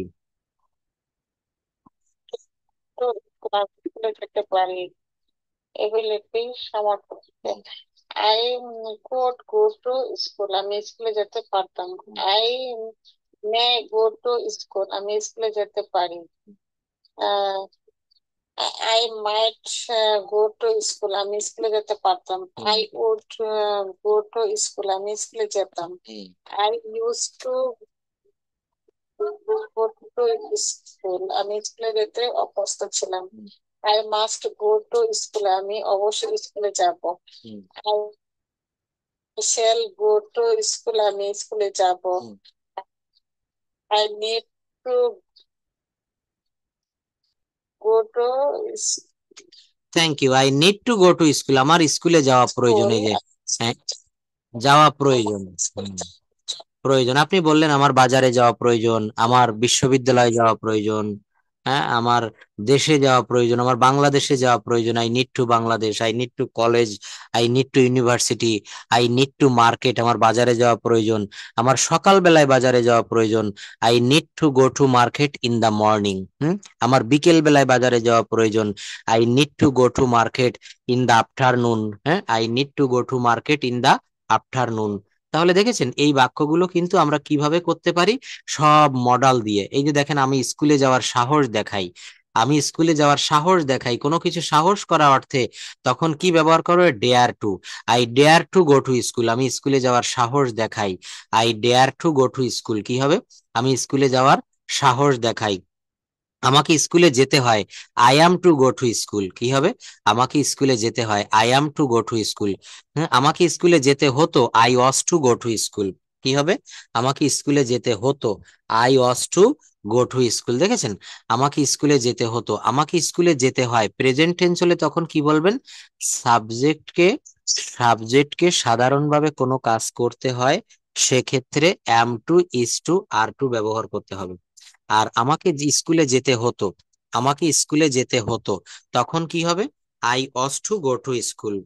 তো ক্লাসগুলো যেতে পারি, এবিলিটি সামর্থ্য। I could go to school, আমি স্কুলে যেতে পারতাম। I may go to school, আমি স্কুলে যেতে পারি। I might go to school, আমি স্কুলে যেতে পারতাম। I would go to school, আমি স্কুলে যেতাম। I use to go to school, আমি স্কুলে যেতে অভ্যস্ত ছিলাম। I must go to school, আমি অবশ্যই স্কুলে যাব। I shall go to school, আমি স্কুলে যাব। I need to go to thank you. I need to go to school, আমার স্কুলে যাওয়া প্রয়োজন। স্কুল। এই যে হ্যাঁ, যাওয়া প্রয়োজন। প্রয়োজন, আপনি বললেন আমার বাজারে যাওয়া প্রয়োজন, আমার বিশ্ববিদ্যালয়ে যাওয়া প্রয়োজন, হ্যাঁ, আমার দেশে যাওয়া প্রয়োজন, আমার বাংলাদেশে যাওয়া প্রয়োজন। I need two Bangladesh, I need to college, I need two university, I need to market, আমার বাজারে যাওয়া প্রয়োজন, আমার সকাল বেলায় বাজারে যাওয়া প্রয়োজন। I need to go to market in the morning. আমার বিকেল বেলায় বাজারে যাওয়া প্রয়োজন। I need to go to market in the afternoon. হ্যাঁ, I need to go to market in the afternoon. তাহলে দেখেছেন এই বাক্যগুলো কিন্তু আমরা কিভাবে করতে পারি? সব মডাল দিয়ে। এই যে দেখেন, আমি স্কুলে যাওয়ার সাহস দেখাই, আমি স্কুলে যাওয়ার সাহস দেখাই, কোনো কিছু সাহস করা অর্থে তখন কি ব্যবহার করবে? Dare to. I dare to go to school, আমি স্কুলে যাওয়ার সাহস দেখাই। I dare to go to school কি হবে? আমি স্কুলে যাওয়ার সাহস দেখাই। আমাকে স্কুলে যেতে হয়, I am to go to school কি হবে? আমাকে স্কুলে যেতে হয়, I am to go to school. হ্যাঁ, আমাকে স্কুলে যেতে হতো, I was to go to school কি হবে? আমাকে স্কুলে যেতে হতো, I was to go to school. দেখেছেন, আমাকে স্কুলে যেতে হতো, আমাকে স্কুলে যেতে হয়। প্রেজেন্ট টেন্স হলে তখন কি বলবেন? সাবজেক্টকে, সাবজেক্টকে সাধারণভাবে কোনো কাজ করতে হয়, সেক্ষেত্রে am to, is to, are to ব্যবহার করতে হবে। আর আমাকে যে স্কুলে যেতে হতো, আমাকে স্কুলে যেতে হতো, তখন কি হবে? I was to go to school.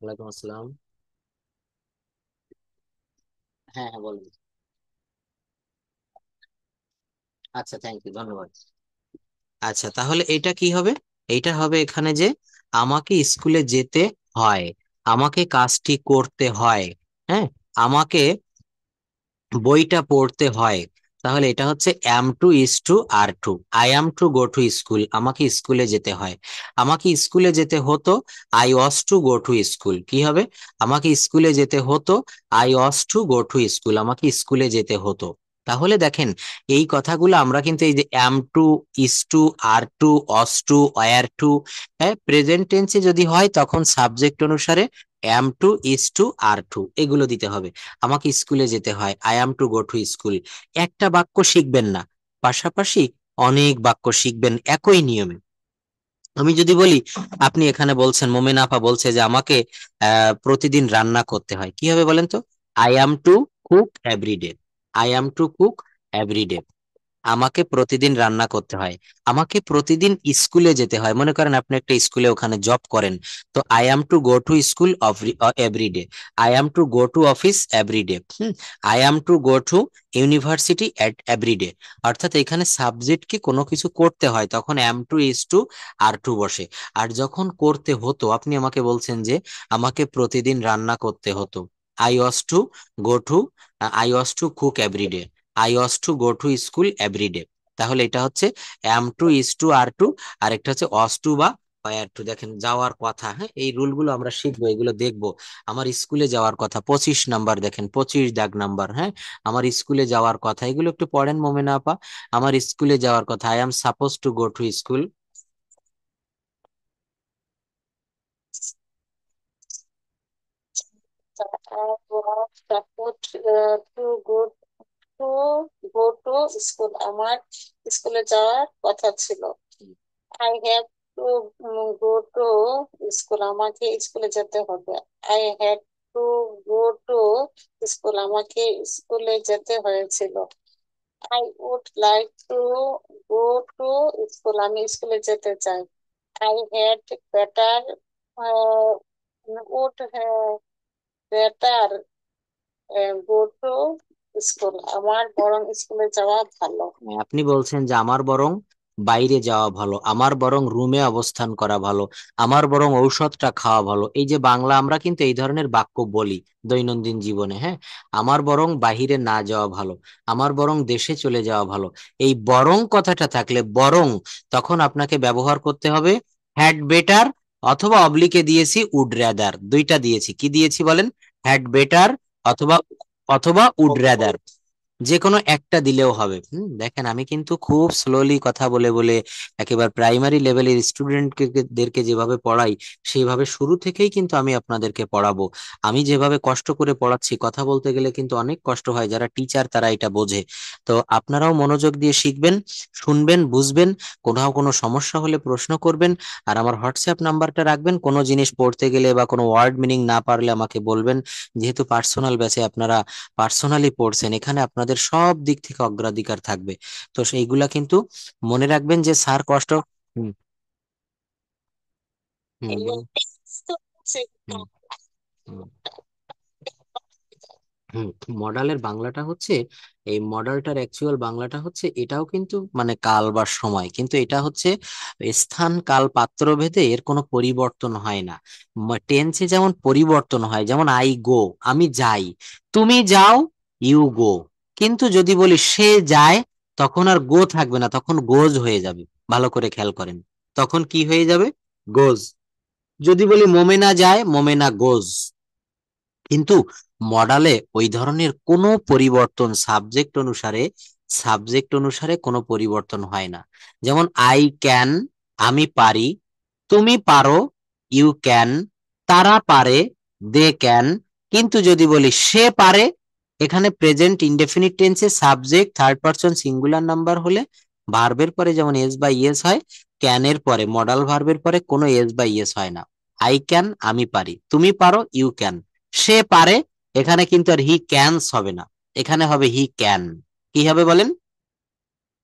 ওয়ালাইকুম আসসালাম। হ্যাঁ হ্যাঁ, বলুন। আচ্ছা, থ্যাংক ইউ, ধন্যবাদ। আচ্ছা, তাহলে এটা কি হবে? এইটা হবে এখানে যে আমাকে স্কুলে যেতে হয়, আমাকে কাজটি করতে হয়, হ্যাঁ, আমাকে বইটা পড়তে হয়। তাহলে এটা হচ্ছে am to, is to, are to. I am to go to school, আমাকে স্কুলে যেতে হয়। আমাকে স্কুলে যেতে হতো, I was to go to school কি হবে? আমাকে স্কুলে যেতে হতো, I was to go to school, আমাকে স্কুলে যেতে হতো। তাহলে দেখেন এই কথাগুলো আমরা কিন্তু এই যে am to, is to, are to, was to, were to, হ্যাঁ, প্রেজেন্ট টেন্সে যদি হয় তখন সাবজেক্ট অনুসারে am to, is to, are to এগুলো দিতে হবে। আমাকে স্কুলে যেতে হয়, I am to go to school. একটা বাক্য শিখবেন না, পাশাপাশি অনেক বাক্য শিখবেন একই নিয়মে। আমি যদি বলি, আপনি এখানে বলছেন, মোমেন আপা বলছে যে আমাকে প্রতিদিন রান্না করতে হয়, কি হবে বলেন তো? I am to cook every day, I am to cook every day. আমাকে প্রতিদিন রান্না করতে হয়, আমাকে প্রতিদিন স্কুলে যেতে হয়। মনে করেন আপনি একটা স্কুলে ওখানে জব করেন, তো I am to go to school every day, I am to go to office every day, I am to go to university at every day. অর্থাৎ এখানে সাবজেক্টকে কোনো কিছু করতে হয় তখন am to is to are to বসে। আর যখন করতে হতো, আপনি আমাকে বলছেন যে আমাকে প্রতিদিন রান্না করতে হতো, I was to go to, I was to cook every day, I was to go to school every day. তাহলে এটা হচ্ছে am to is to are to, আর একটা হচ্ছে অস টু বা আর টু। দেখেন যাওয়ার কথা, হ্যাঁ এই রুলগুলো আমরা শিখবো, এগুলো দেখবো। আমার স্কুলে যাওয়ার কথা 25 নাম্বার, দেখেন 25 দাগ নাম্বার, হ্যাঁ আমার স্কুলে যাওয়ার কথা, এগুলো একটু পড়েন মোমেনা আপা। আমার স্কুলে যাওয়ার কথা, I am suppose two go to school. I was supposed to go to school. আমার স্কুলে যাওয়ার কথা ছিল। I have to go to school. আমাকে স্কুলে যেতে হবে। I had to go to school. আমাকে স্কুলে যেতে হয়েছিল। I would like to go to school. আমি স্কুলে যেতে চাই। I had better would have better go to school. আমার বরং স্কুলে যাওয়া ভালো। আপনি বলছেন যে আমার বরং বাইরে যাওয়া ভালো, আমার বরং রুমে অবস্থান করা ভালো, আমার বরং ঔষধটা খাওয়া ভালো। এই যে বাংলা আমরা কিন্তু এই ধরনের বাক্য বলি দৈনন্দিন জীবনে, হ্যাঁ। আমার বরং বাহিরে না যাওয়া ভালো, আমার বরং দেশে চলে যাওয়া ভালো। এই বরং কথাটা থাকলে বরং, তখন আপনাকে ব্যবহার করতে হবে হ্যাড বেটার, অথবা অবলিকে দিয়েছি উড রাদার, দুইটা দিয়েছি। কি দিয়েছি বলেন? হ্যাড বেটার অথবা অথবা উড রাদার, যে কোনো একটা দিলেও হবে। দেখেন আমি কিন্তু খুব স্লোলি কথা বলে বলে একেবারে প্রাইমারি লেভেলের স্টুডেন্টদেরকে যেভাবে পড়াই, সেইভাবে শুরু থেকেই কিন্তু আমি আপনাদেরকে পড়াবো। আমি যেভাবে কষ্ট করে পড়াচ্ছি, কথা বলতে গেলে কিন্তু অনেক কষ্ট হয়, যারা টিচার তারা এটা বোঝে। তো আপনারাও মনোযোগ দিয়ে শিখবেন, শুনবেন, বুঝবেন। কোথাও কোনো সমস্যা হলে প্রশ্ন করবেন। আর আমার হোয়াটসঅ্যাপ নাম্বারটা রাখবেন, কোনো জিনিস পড়তে গেলে বা কোনো ওয়ার্ড মিনিং না পারলে আমাকে বলবেন। যেহেতু পার্সোনাল ব্যাচে আপনারা পার্সোনালি পড়ছেন, এখানে আপনাদের সব দিক থেকে অগ্রাধিকার থাকবে। তো সেইগুলা কিন্তু মনে রাখবেন যে স্যার কষ্ট। হুম হুম বলুন। হুম হুম হুম মডালের বাংলাটা হচ্ছে, এই মডালটার অ্যাকচুয়াল বাংলাটা হচ্ছে, এটাও কিন্তু মানে কাল বা সময়, কিন্তু এটা হচ্ছে স্থান কাল পাত্র ভেদে এর কোনো পরিবর্তন হয় না। টেন্সে যেমন পরিবর্তন হয়, যেমন আই গো, আমি যাই, তুমি যাও, ইউ গো। কিন্তু যদি বলি সে যায়, তখন আর গো থাকবে না, তখন গোজ হয়ে যাবে। ভালো করে খেয়াল করেন, তখন কি হয়ে যাবে? গোজ। যদি বলি মোমেনা যায়, মোমেনা গোজ। কিন্তু মডালে ওই ধরনের কোনো পরিবর্তন সাবজেক্ট অনুসারে কোনো পরিবর্তন হয় না। যেমন আই ক্যান, আমি পারি, তুমি পারো, ইউ ক্যান, তারা পারে, দে ক্যান। কিন্তু যদি বলি সে পারে, এখানে প্রেজেন্ট ইনডেফিনিট টেন্সে subject third person singular number হলে ভার্বের পরে যেমন এস বা ইয়েস হয়, ক্যানের পরে মডাল ভার্বের পরে কোনো এস বা ইয়েস হয় না। আই ক্যান, আমি পারি, তুমি পারো, ইউ ক্যান। সে পারে, এখানে কিন্তু আর হি ক্যানস হবে না, এখানে হবে হি ক্যান। কি হবে বলেন?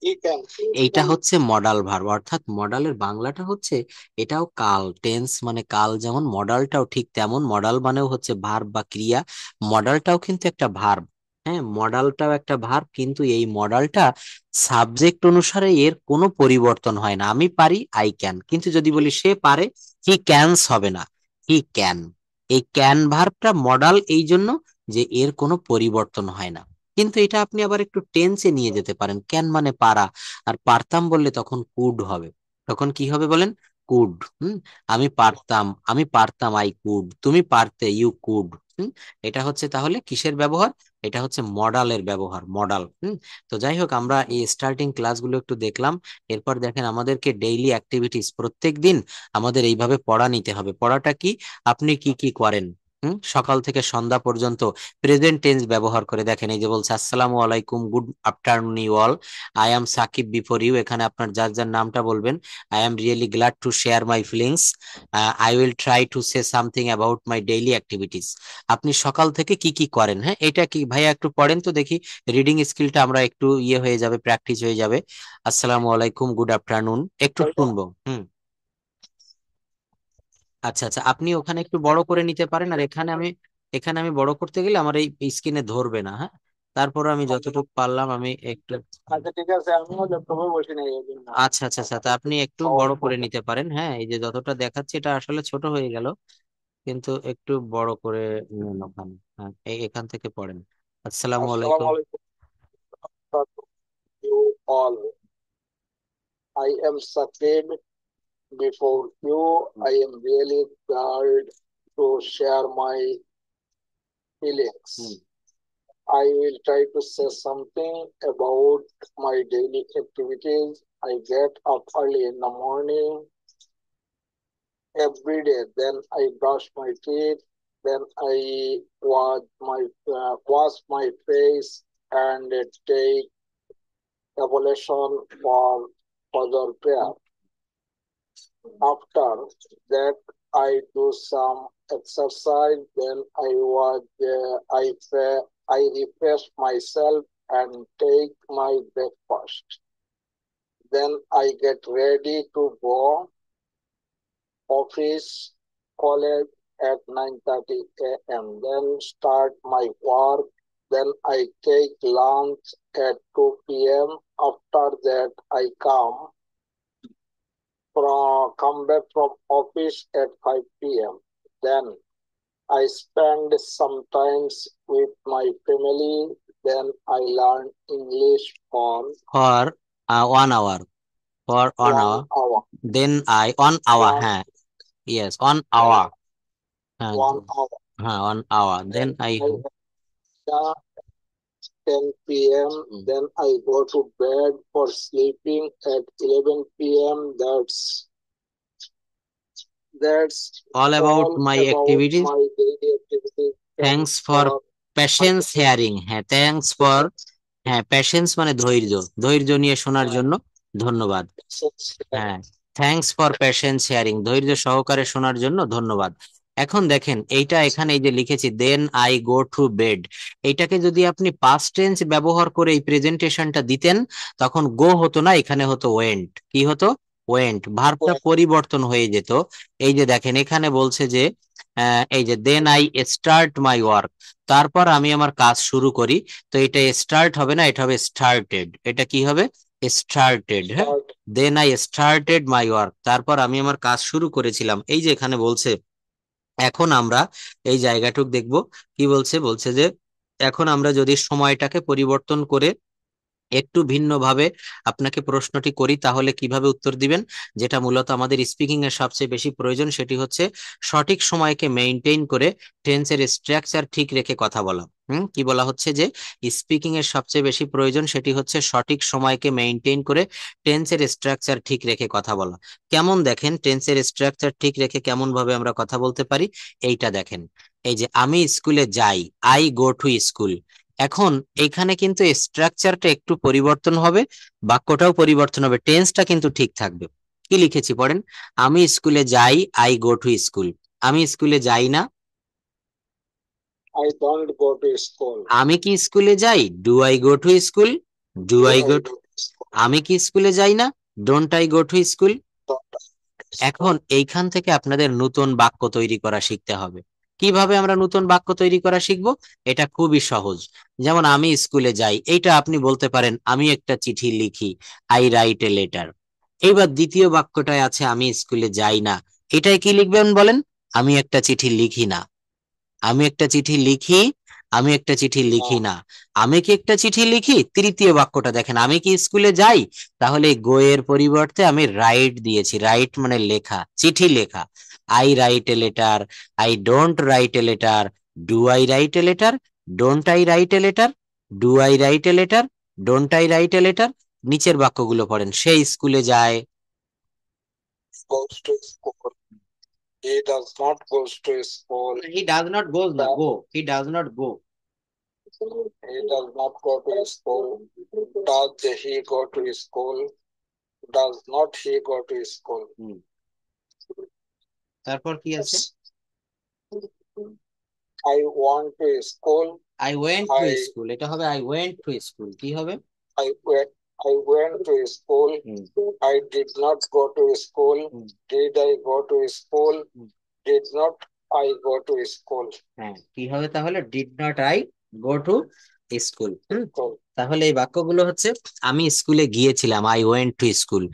he can. এইটা হচ্ছে মডাল ভার্ব, অর্থাৎ মডালের বাংলাটা হচ্ছে, এটাও কাল টেন্স, মানে কাল যেমন মডালটাও ঠিক তেমন, মডাল মানেও হচ্ছে ভার্ব বা ক্রিয়া। মডালটাও কিন্তু একটা ভার্ব, হ্যাঁ মডালটাও একটা ভার্ব, কিন্তু এই মডালটা সাবজেক্ট অনুসারে এর কোনো পরিবর্তন হয় না। আমি পারি, আই ক্যান, কিন্তু যদি বলি সে পারে, হি ক্যানস হবে না, হি ক্যান। এই ক্যান ভার্বটা মডাল এই জন্য যে এর কোনো পরিবর্তন হয় না। কিন্তু এটা আপনি আবার একটু টেন্সে নিয়ে যেতে পারেন, ক্যান মানে পারা, আর পারতাম বললে তখন কুড হবে। তখন কি হবে বলেন? কুড। হুম আমি পারতাম, আই কুড, তুমি পারতে, ইউ কুড। হুম এটা হচ্ছে তাহলে কিসের ব্যবহার? এটা হচ্ছে মডালের ব্যবহার, মডাল। তো যাই হোক, আমরা এই স্টার্টিং ক্লাসগুলো একটু দেখলাম। এরপর দেখেন আমাদেরকে ডেইলি অ্যাক্টিভিটিস প্রত্যেক দিন আমাদের এইভাবে পড়া নিতে হবে। পড়াটা কি? আপনি কি কি করেন? সকাল থেকে সন্ধ্যা পর্যন্ত প্রেজেন্ট টেন্স ব্যবহার করে দেখেন। এই যে বলছে আসসালামু আলাইকুম, good afternoon you all, I am Sakib before you. এখানে আপনার যার যার নামটা বলবেন। I am really glad to share my feelings, I will try to say something about my daily activities. আপনি সকাল থেকে কি কি করেন? হ্যাঁ, এটা কি ভাইয়া একটু পড়েন তো দেখি, রিডিং স্কিলটা আমরা একটু ইয়ে হয়ে যাবে, প্র্যাকটিস হয়ে যাবে। আসসালামু আলাইকুম, গুড আফটারনুন, একটু শুনবো। আচ্ছা আচ্ছা, আপনি ওখানে একটু বড় করে নিতে পারেন, আর এখানে আমি বড় করতে গেলে আমার এই স্ক্রিনে ধরবে না। হ্যাঁ, তারপর আমি যতটুকু পারলাম আমি একটু। আচ্ছা ঠিক আছে, আমিও ল্যাপটপে বসে নাই এই জন্য। আচ্ছা আচ্ছা আচ্ছা, তা আপনি একটু বড় করে নিতে পারেন। হ্যাঁ, এই যে যতটা দেখাচ্ছে এটা আসলে ছোট হয়ে গেল, কিন্তু একটু বড় করে নেন ওখানে। হ্যাঁ, এখান থেকে পড়েন। আসসালামু আসসালামু আলাইকুম। আলাইকুম you all. I am Sakib before you. I am really glad to share my feelings. I will try to say something about my daily activities. I get up early in the morning every day. Then I brush my teeth. Then I wash my face and take ablution for further prayer. After that, I do some exercise. Then I refresh myself and take my breakfast. Then I get ready to go office, college at 9:30 a.m. Then start my work. Then I take lunch at 2 p.m. After that, I come back from office at 5 p.m. Then I spend some times with my family. Then I learn English for for 1 hour, for 1 hour, 1 hour. Then I 1 hour, One, হ্যাঁ, yes 1 hour, হ্যাঁ 1 hour. হ্যাঁ 1 hour, then Then I I have 10 p.m. Then I go to bed for sleeping at 11 p.m. That's all about all my about activities. my daily activities. Thanks Thanks for for patience hearing. হ্যাঁ, thanks for, হ্যাঁ patience মানে ধৈর্য, ধৈর্য নিয়ে শোনার জন্য ধন্যবাদ। হ্যাঁ, থ্যাঙ্কস ফর প্যাশেন্স শেয়ারিং, ধৈর্য সহকারে শোনার জন্য ধন্যবাদ। এখন দেখেন এইটা এখানে এই যে লিখেছি then I go to bed, এইটাকে যদি আপনি পাস্ট টেন্স ব্যবহার করে এই প্রেজেন্টেশনটা দিতেন, তখন গো হতো না, এখানে হতো ওয়েন্ট। কি হতো? ওয়েন্ট, ভার্বটা পরিবর্তন হয়ে যেত। এই যে দেখেন এখানে বলছে যে এই যে then I start my work, তারপর আমি আমার কাজ শুরু করি। তো এটা স্টার্ট হবে না, এটা হবে স্টার্টেড। এটা কি হবে? স্টার্টেড। হ্যাঁ, then I started my work, তারপর আমি আমার কাজ শুরু করেছিলাম। এই যে এখানে বলছে, এখন আমরা এই জায়গাটুক দেখব। কি বলছে? বলছে যে এখন আমরা যদি সময়টাকে পরিবর্তন করে একটু ভিন্নভাবে আপনাকে প্রশ্নটি করি, তাহলে কিভাবে উত্তর দিবেন? যেটা মূলত আমাদের স্পিকিং এর সবচেয়ে বেশি প্রয়োজন, সেটি হচ্ছে সঠিক সময়কে মেইনটেইন করে টেন্সের স্ট্রাকচার ঠিক রেখে কথা বলা। কি বলা হচ্ছে? যে স্পিকিং এর সবচেয়ে বেশি প্রয়োজন সেটি হচ্ছে সঠিক সময়কে মেইনটেইন করে টেন্সের স্ট্রাকচার ঠিক রেখে কথা বলা। কেমন দেখেন টেন্সের স্ট্রাকচার ঠিক রেখে কেমন ভাবে আমরা কথা বলতে পারি, এইটা দেখেন। এই যে আমি স্কুলে যাই, আই গো টু স্কুল। এখন এইখানে কিন্তু স্ট্রাকচারটা একটু পরিবর্তন হবে, বাক্যটাও পরিবর্তন হবে, টেন্সটা কিন্তু ঠিক থাকবে। কি লিখেছি পড়েন? আমি স্কুলে যাই, আই গো টু স্কুল। আমি স্কুলে যাই না। I don't go to school. আমি কি স্কুলে যাই? Do I go to school? Do I go two. আমি কি স্কুলে যাই না? Don't I go to school? এখন এইখান থেকে আপনাদের নতুন বাক্য তৈরি করা শিখতে হবে। কিভাবে আমরা নতুন বাক্য তৈরি করা শিখবো? এটা খুবই সহজ। যেমন আমি স্কুলে যাই, এইটা আপনি বলতে পারেন আমি একটা চিঠি লিখি, আই রাইট এ লেটার। এইবার দ্বিতীয় বাক্যটায় আছে আমি স্কুলে যাই না, এটাই কি লিখবেন বলেন? আমি একটা চিঠি লিখি না। আমি একটা চিঠি লিখি, আমি একটা চিঠি লিখি না। আমি কি একটা চিঠি লিখি? তৃতীয় বাক্যটা দেখেন, আমি কি স্কুলে যাই? তাহলে গো এর পরিবর্তে আমি রাইট দিয়েছি, রাইট মানে লেখা, চিঠি লেখা। I right a letter, I don't write a letter, do I right a letter, don't I right a letter, do I right a letter, don't I right a letter. নিচের বাক্যগুলো পড়েন, সে স্কুলে যায়। Goes to school. He does not go to school. He does not goes না, Does- go, he does not go. He does not go to school. Does he go to school? Does not he go to school? তারপর কি আছে? I want to school. I went two I- school, এটা হবে I went to school. কি হবে? I went to school. I did not go to school. Did I go to school? Did not I go to school? হ্যাঁ, কি হবে তাহলে? Did not I go to school. School. তাহলে এই বাক্যগুলো হচ্ছে আমি স্কুলে গিয়েছিলাম, আই ওয়েন্ট টু স্কুল।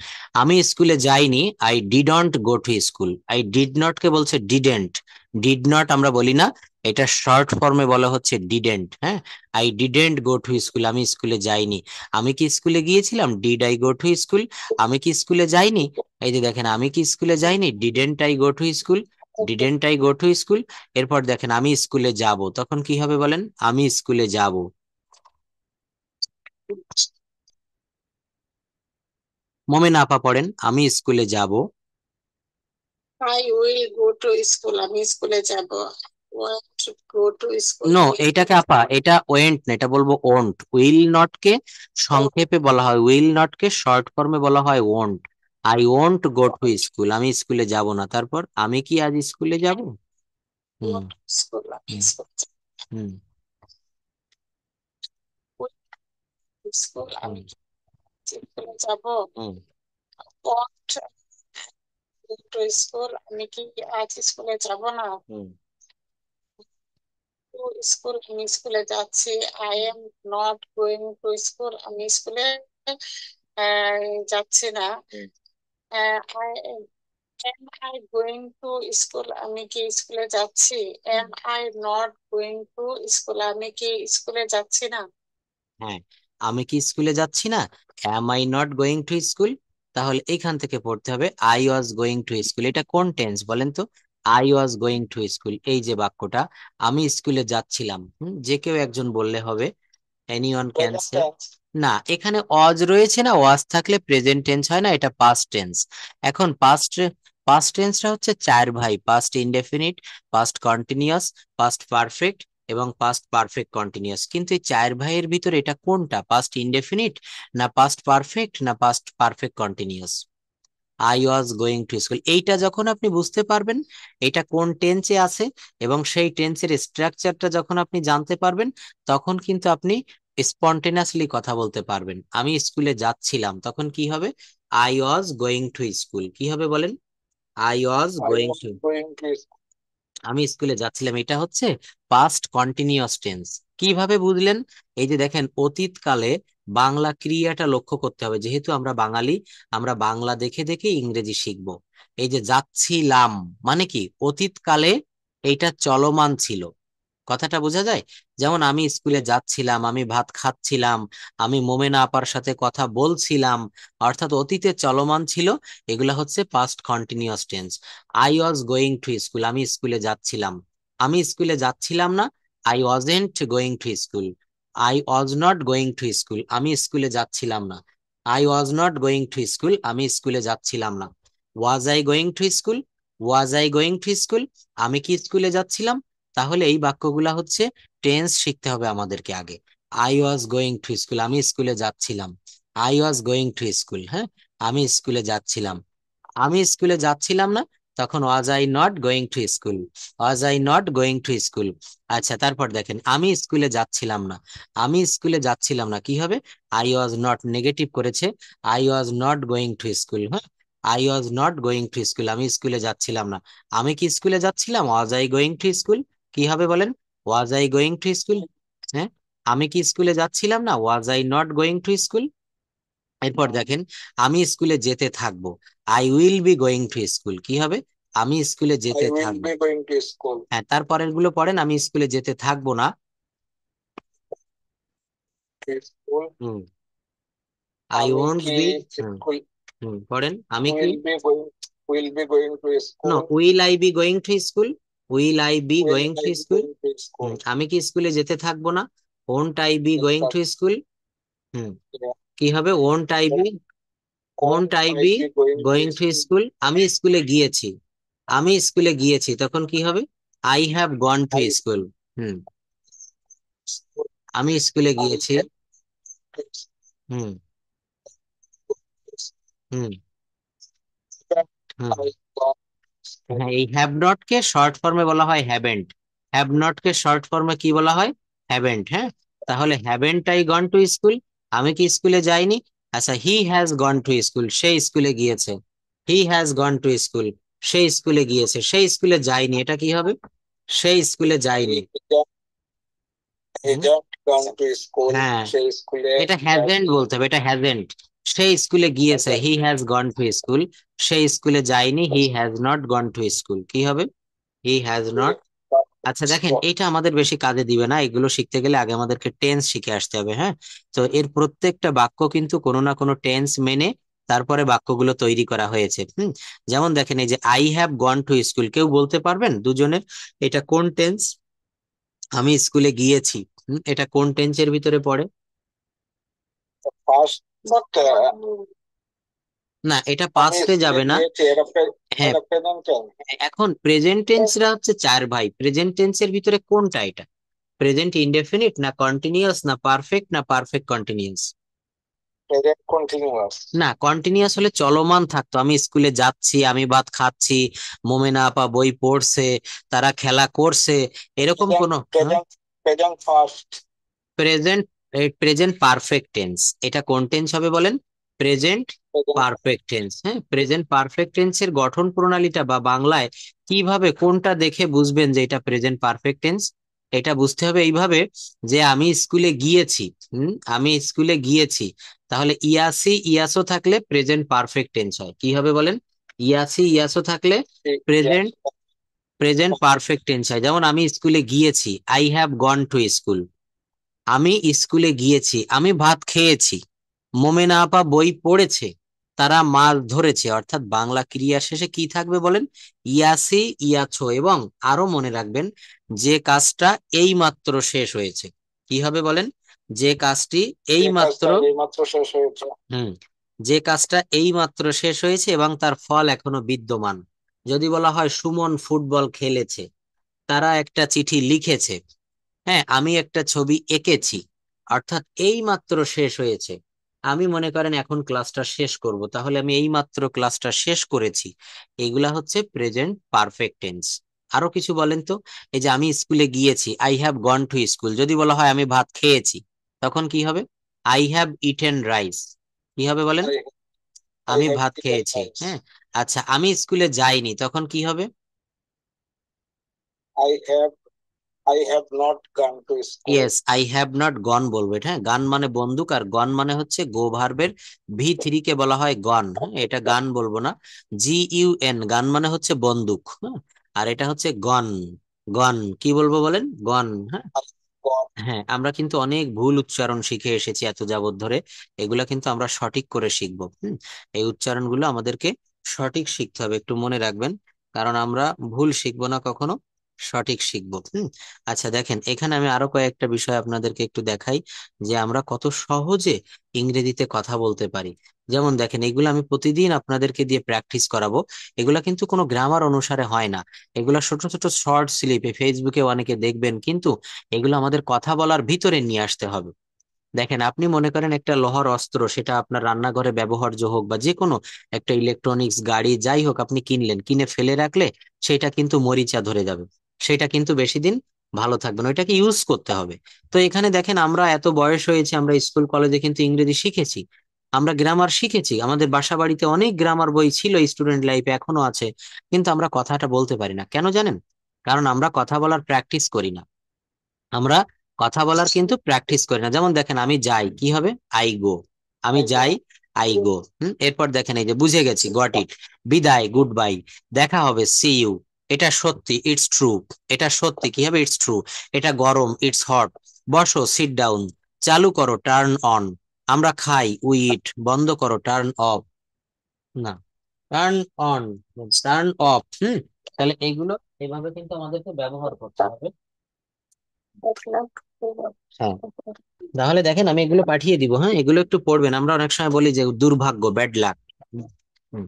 আমি স্কুলে যাইনি, I didn't go to school. I did not কে বলছে ডিডেন্ট। ডিড নট আমরা বলি না, এটা শর্ট ফর্মে বলা হচ্ছে ডিডেন্ট। হ্যাঁ, I didn't go to school, আমি স্কুলে যাইনি। আমি কি স্কুলে গিয়েছিলাম? Did I go to school. আমি কি স্কুলে যাইনি? এই যে দেখেন, আমি কি স্কুলে যাইনি? Didn't I go to school. Didn't I go to school. এরপর দেখেন আমি স্কুলে যাব, তখন কি হবে বলেন? আমি স্কুলে যাব। মোমেন আপা পড়েন, আমি স্কুলে যাব। I will go to school. আমি স্কুলে যাব। Want to go to school. No, এইটাকে আপা, এটা ওয়েন্ট না, এটা বলবো ওন্ট। উইল নট কে সংক্ষেপে বলা হয়, উইল নট কে শর্ট ফর্মে বলা হয় won't. I won't go to school, আমি স্কুলে যাব না। তারপর আমি কি আজ স্কুলে যাব? হুম স্কুল আমি স্কুল হুম স্কুল আমি স্কুলে যাব। হুম Want to school. আমি কি আজ স্কুলে যাব না? হুম টু স্কুল আমি স্কুলে যাচ্ছি। I am not going to school. আমি স্কুলে যাচ্ছি না। Hmm. Am I going to school. আমি কি স্কুলে যাচ্ছি? Am I not going to school. আমি কি স্কুলে যাচ্ছি না? হ্যাঁ, আমি কি স্কুলে যাচ্ছি না? Am I not going to school. তাহলে এখান থেকে পড়তে হবে I was going to school. এটা কোন টেন্স বলেন তো? I was going to school, এই যে বাক্যটা, আমি স্কুলে যাচ্ছিলাম। যে কেউ একজন বললে হবে, এনিওয়ান ক্যান সে। না, এখানে অজ রয়েছে না, ওয়াজ থাকলে প্রেজেন্ট টেন্স হয় না, এটা পাস্ট টেন্স। এখন পাস্ট টেন্সটা হচ্ছে চার ভাই: past indefinite, past continuous, past perfect এবং পাস্ট পারফেক্ট কন্টিনিউয়াস। কিন্তু এই চার ভাইয়ের ভিতরে এটা কোনটা? পাস্ট ইনডেফিনিট না পাস্ট পারফেক্ট না past perfect continuous? I was going to school, এইটা যখন আপনি বুঝতে পারবেন এটা কোন টেন্সে আছে এবং সেই টেন্সের স্ট্রাকচারটা যখন আপনি জানতে পারবেন, তখন কিন্তু আপনি স্পন্টেনিয়াসলি কথা বলতে পারবেন। আমি স্কুলে যাচ্ছিলাম, তখন কি হবে? I was going to school. কি হবে বলেন? I was I going was to. going to school. আমি স্কুলে যাচ্ছিলাম, এটা হচ্ছে পাস্ট কন্টিনিউয়াস টেন্স। কিভাবে বুঝলেন? এই যে দেখেন, অতীতকালে বাংলা ক্রিয়াটা লক্ষ্য করতে হবে, যেহেতু আমরা বাঙালি, আমরা বাংলা দেখে দেখে ইংরেজি শিখব। এই যে যাচ্ছিলাম মানে কি? অতীতকালে এইটা চলমান ছিল। কথাটা বোঝা যায়? যেমন আমি স্কুলে যাচ্ছিলাম, আমি ভাত খাচ্ছিলাম, আমি মোমেনা আপার সাথে কথা বলছিলাম, অর্থাৎ অতীতে চলমান ছিল। এগুলা হচ্ছে past continuous tense. I was going to school, আমি স্কুলে যাচ্ছিলাম। আমি স্কুলে যাচ্ছিলাম না, I wasn't going to school. I was not going to school, আমি স্কুলে যাচ্ছিলাম না। I was not going to school, আমি স্কুলে যাচ্ছিলাম না। Was I going to school? Was I going to school? আমি কি স্কুলে যাচ্ছিলাম? তাহলে এই বাক্যগুলা হচ্ছে টেন্স শিখতে হবে আমাদেরকে আগে। I was going to school, আমি স্কুলে যাচ্ছিলাম। I was going to school, হ্যাঁ, আমি স্কুলে যাচ্ছিলাম। আমি স্কুলে যাচ্ছিলাম না, তখন ওয়াজ I not going to school. Was I not going to school. আচ্ছা, তারপর দেখেন, আমি স্কুলে যাচ্ছিলাম না। আমি স্কুলে যাচ্ছিলাম না, কি হবে? আই ওয়াজ নট নেগেটিভ করেছে, I was not going to school. হ্যাঁ, I was not going to school, আমি স্কুলে যাচ্ছিলাম না। আমি কি স্কুলে যাচ্ছিলাম? Was I going to school? কি হবে বলেন? Was I going to school. হ্যাঁ, আমি কি স্কুলে যাচ্ছিলাম না? Was I not going to school? এরপর দেখেন, আমি স্কুলে যেতে থাকবো। I will be going to school. কি হবে? আমি স্কুলে I যেতে will থাকবো। be going to school. হ্যাঁ, তারপরের গুলো পড়েন, আমি স্কুলে যেতে থাকবো না। To school. হুম, আই আমি ওয়ন্ট কি বি। হুম স্কুল হুম পড়েন, আমি কি। will be going to no, school. Will I be going to school? Will I be Will going I to be school? going to school? আমি কি স্কুলে যেতে থাকবো না? Won't I be going to Yes, school? হুম, sir. কি হবে? Won't I be Won't I I be be going to going to school? School? আমি স্কুলে গিয়েছি। আমি স্কুলে গিয়েছি তখন কি হবে? I have gone two I school. Hmm, school, আমি স্কুলে I গিয়েছি। have hmm this, hmm that hmm. I got school. হ্যাঁ, এই হ্যাভ নট কে শর্ট ফর্মে বলা হয় হ্যাভেন্ট। হ্যাভ নট কে শর্ট ফর্মে কি বলা হয়? হ্যাভেন্ট। হ্যাঁ, তাহলে haven't I gone to school, আমি কি স্কুলে যাইনি? আচ্ছা, he has gone to school, সে স্কুলে গিয়েছে। He has gone to school, সে স্কুলে গিয়েছে। সে স্কুলে যায়নি, এটা কি হবে? সে স্কুলে যায়নি। He didn't, he hmm, didn't gone to school. হ্যাঁ, সেই স্কুলে এটা হ্যাজেন্ট বলতে হবে, এটা হ্যাজেন্ট। সে স্কুলে গিয়েছে, he has gone to school. সে স্কুলে যায়নি, he has not gone to school. কি হবে? He has not. আচ্ছা দেখেন, school. এটা আমাদের বেশি কাজে দিবে না, এগুলো শিখতে গেলে আগে আমাদেরকে টেন্স শিখে আসতে হবে। হ্যাঁ, তো এর প্রত্যেকটা বাক্য কিন্তু কোনো না কোনো টেন্স মেনে তারপরে বাক্যগুলো তৈরি করা হয়েছে। যেমন দেখেন, এই যে I have gone to school, কেউ বলতে পারবেন দুজনের এটা কোন টেন্স? আমি স্কুলে গিয়েছি, এটা কোন টেন্সের ভিতরে পড়ে? First, না, এটা আমি পাস্টে স্কুলে যাবে না। গিয়েছি, হ্যাঁ, এটা প্রেজেন্ট টেন্স। এখন প্রেজেন্ট টেন্সরা হচ্ছে চার ভাই। প্রেজেন্ট টেন্সের ভিতরে কোনটা এটা? প্রেজেন্ট ইনডেফিনিট, না কন্টিনিউয়াস, না পারফেক্ট, না পারফেক্ট কন্টিনিউয়াস? Present continuous. না, কন্টিনিউয়াস হলে চলমান থাকতো। আমি স্কুলে যাচ্ছি, আমি ভাত খাচ্ছি, মোমেনা আপা বই পড়ছে, তারা খেলা করছে, এরকম প্রেজেন্ট কোনো। হ্যাঁ, present present first. Present, present perfect tense. এটা কোন টেন্স হবে বলেন? Present present perfect tense. হ্যাঁ, প্রেজেন্ট পারফেক্ট টেন্সের গঠন প্রণালীটা বা বাংলায় কিভাবে, কোনটা দেখে বুঝবেন যে এটা প্রেজেন্ট পারফেক্ট টেন্স? এটা বুঝতে হবে এইভাবে, যে আমি স্কুলে গিয়েছি। আমি স্কুলে গিয়েছি, তাহলে ইয়াসি ইয়াসো থাকলে প্রেজেন্ট পারফেক্ট টেন্স হয়। কি হবে বলেন? ইয়াসি ইয়াসো থাকলে প্রেজেন্ট প্রেজেন্ট পারফেক্ট টেন্স হয়। যেমন আমি স্কুলে গিয়েছি, I have gone to school. আমি স্কুলে গিয়েছি, আমি ভাত খেয়েছি, মোমেনা আপা বই পড়েছে, তারা মাছ ধরেছে। অর্থাৎ বাংলা ক্রিয়া শেষে কি থাকবে বলেন? ইয়াসি ইয়াছো। এবং আরো মনে রাখবেন, যে কাজটা এই মাত্র শেষ হয়েছে। কি হবে বলেন? যে কাজটি এই যে মাত্র। কাজটা এইমাত্র শেষ হয়েছে। হুম, যে কাজটা এই মাত্র শেষ হয়েছে এবং তার ফল এখনো বিদ্যমান। যদি বলা হয় সুমন ফুটবল খেলেছে, তারা একটা চিঠি লিখেছে, হ্যাঁ, আমি একটা ছবি এঁকেছি, অর্থাৎ এই মাত্র শেষ হয়েছে। আমি মনে করেন এখন ক্লাসটা শেষ করব, তাহলে আমি এই মাত্র ক্লাসটা শেষ করেছি। এগুলা হচ্ছে প্রেজেন্ট পারফেক্ট টেন্স। আরো কিছু বলেন তো। এই যে আমি স্কুলে গিয়েছি, I have gone to school. যদি বলা হয় আমি ভাত খেয়েছি, তখন কি হবে? I have eaten rice. কি হবে বলেন? আই আই আমি হ্যাভ ভাত ইটেন খেয়েছি। রাইস। হ্যাঁ, আচ্ছা, আমি স্কুলে যাইনি, তখন কি হবে? I have I have not gone to school. Yes, I have not gone বলবো এটা। হ্যাঁ, গান মানে বন্দুক, আর গন মানে হচ্ছে গো ভার্বের ভি3 কে বলা হয় গন। হ্যাঁ, এটা গান বলবো না। GUN, গান মানে হচ্ছে বন্দুক। হ্যাঁ, আর এটা হচ্ছে গন। গন কি বলবো বলেন? গন। হ্যাঁ, হ্যাঁ, আমরা কিন্তু অনেক ভুল উচ্চারণ শিখে এসেছি এত যাবত ধরে। এগুলা কিন্তু আমরা সঠিক করে শিখবো। এই উচ্চারণগুলো আমাদেরকে সঠিক শিখতে হবে, একটু মনে রাখবেন। কারণ আমরা ভুল শিখবো না কখনো, সঠিক শিখবো। আচ্ছা দেখেন, এখানে আমি আরো কয়েকটা বিষয় আপনাদেরকে একটু দেখাই, যে আমরা কত সহজে ইংরেজিতে কথা বলতে পারি। যেমন দেখেন, এগুলো আমি প্রতিদিন আপনাদেরকে দিয়ে প্র্যাকটিস করাবো। এগুলা কিন্তু কোনো গ্রামার অনুসারে হয় না। এগুলা ছোট ছোট শর্ট স্লিপে ফেসবুকে অনেকে দেখবেন, কিন্তু এগুলো আমাদের কথা বলার ভিতরে নিয়ে আসতে হবে। দেখেন, আপনি মনে করেন একটা লোহার অস্ত্র, সেটা আপনার রান্নাঘরে ব্যবহার্য হোক বা যে কোনো একটা ইলেকট্রনিক্স গাড়ি যাই হোক, আপনি কিনলেন, কিনে ফেলে রাখলে সেটা কিন্তু মরিচা ধরে যাবে। সেটা কিন্তু বেশি দিন ভালো থাকবে না, ওইটাকে ইউজ করতে হবে। তো এখানে দেখেন, আমরা এত বয়স হয়েছে, আমরা স্কুল কলেজে কিন্তু ইংরেজি শিখেছি, আমরা গ্রামার শিখেছি, আমাদের বাসা বাড়িতে অনেক গ্রামার বই ছিল, স্টুডেন্ট লাইফে এখনো আছে, কিন্তু আমরা কথাটা বলতে পারি না। কেন জানেন? কারণ আমরা কথা বলার প্র্যাকটিস করি না। আমরা কথা বলার কিন্তু প্র্যাকটিস করি না। যেমন দেখেন, আমি যাই, কি হবে? I go. আমি আই গো। যাই, আই গো। এরপর দেখেন, এই যে বুঝে গেছি, গট ইট। বিদায়, গুড বাই। দেখা হবে, সি ইউ। এটা সত্যি, ইটস ট্রু। এটা সত্যি, কি হবে? It's true. এটা গরম, ইটস হট। বসো, সিট ডাউন। চালু করো, টার্ন অন। আমরা খাই, উই ইট। বন্ধ করো, টার্ন অফ। না, টার্ন অন, টার্ন অফ। তাহলে এইগুলো এভাবে কিন্তু আমাদেরকে ব্যবহার করতে হবে। হ্যাঁ, তাহলে দেখেন, আমি এগুলো পাঠিয়ে দিব। হ্যাঁ, এগুলো একটু পড়বেন। আমরা অনেক সময় বলি যে দুর্ভাগ্য, ব্যাড লাক। হুম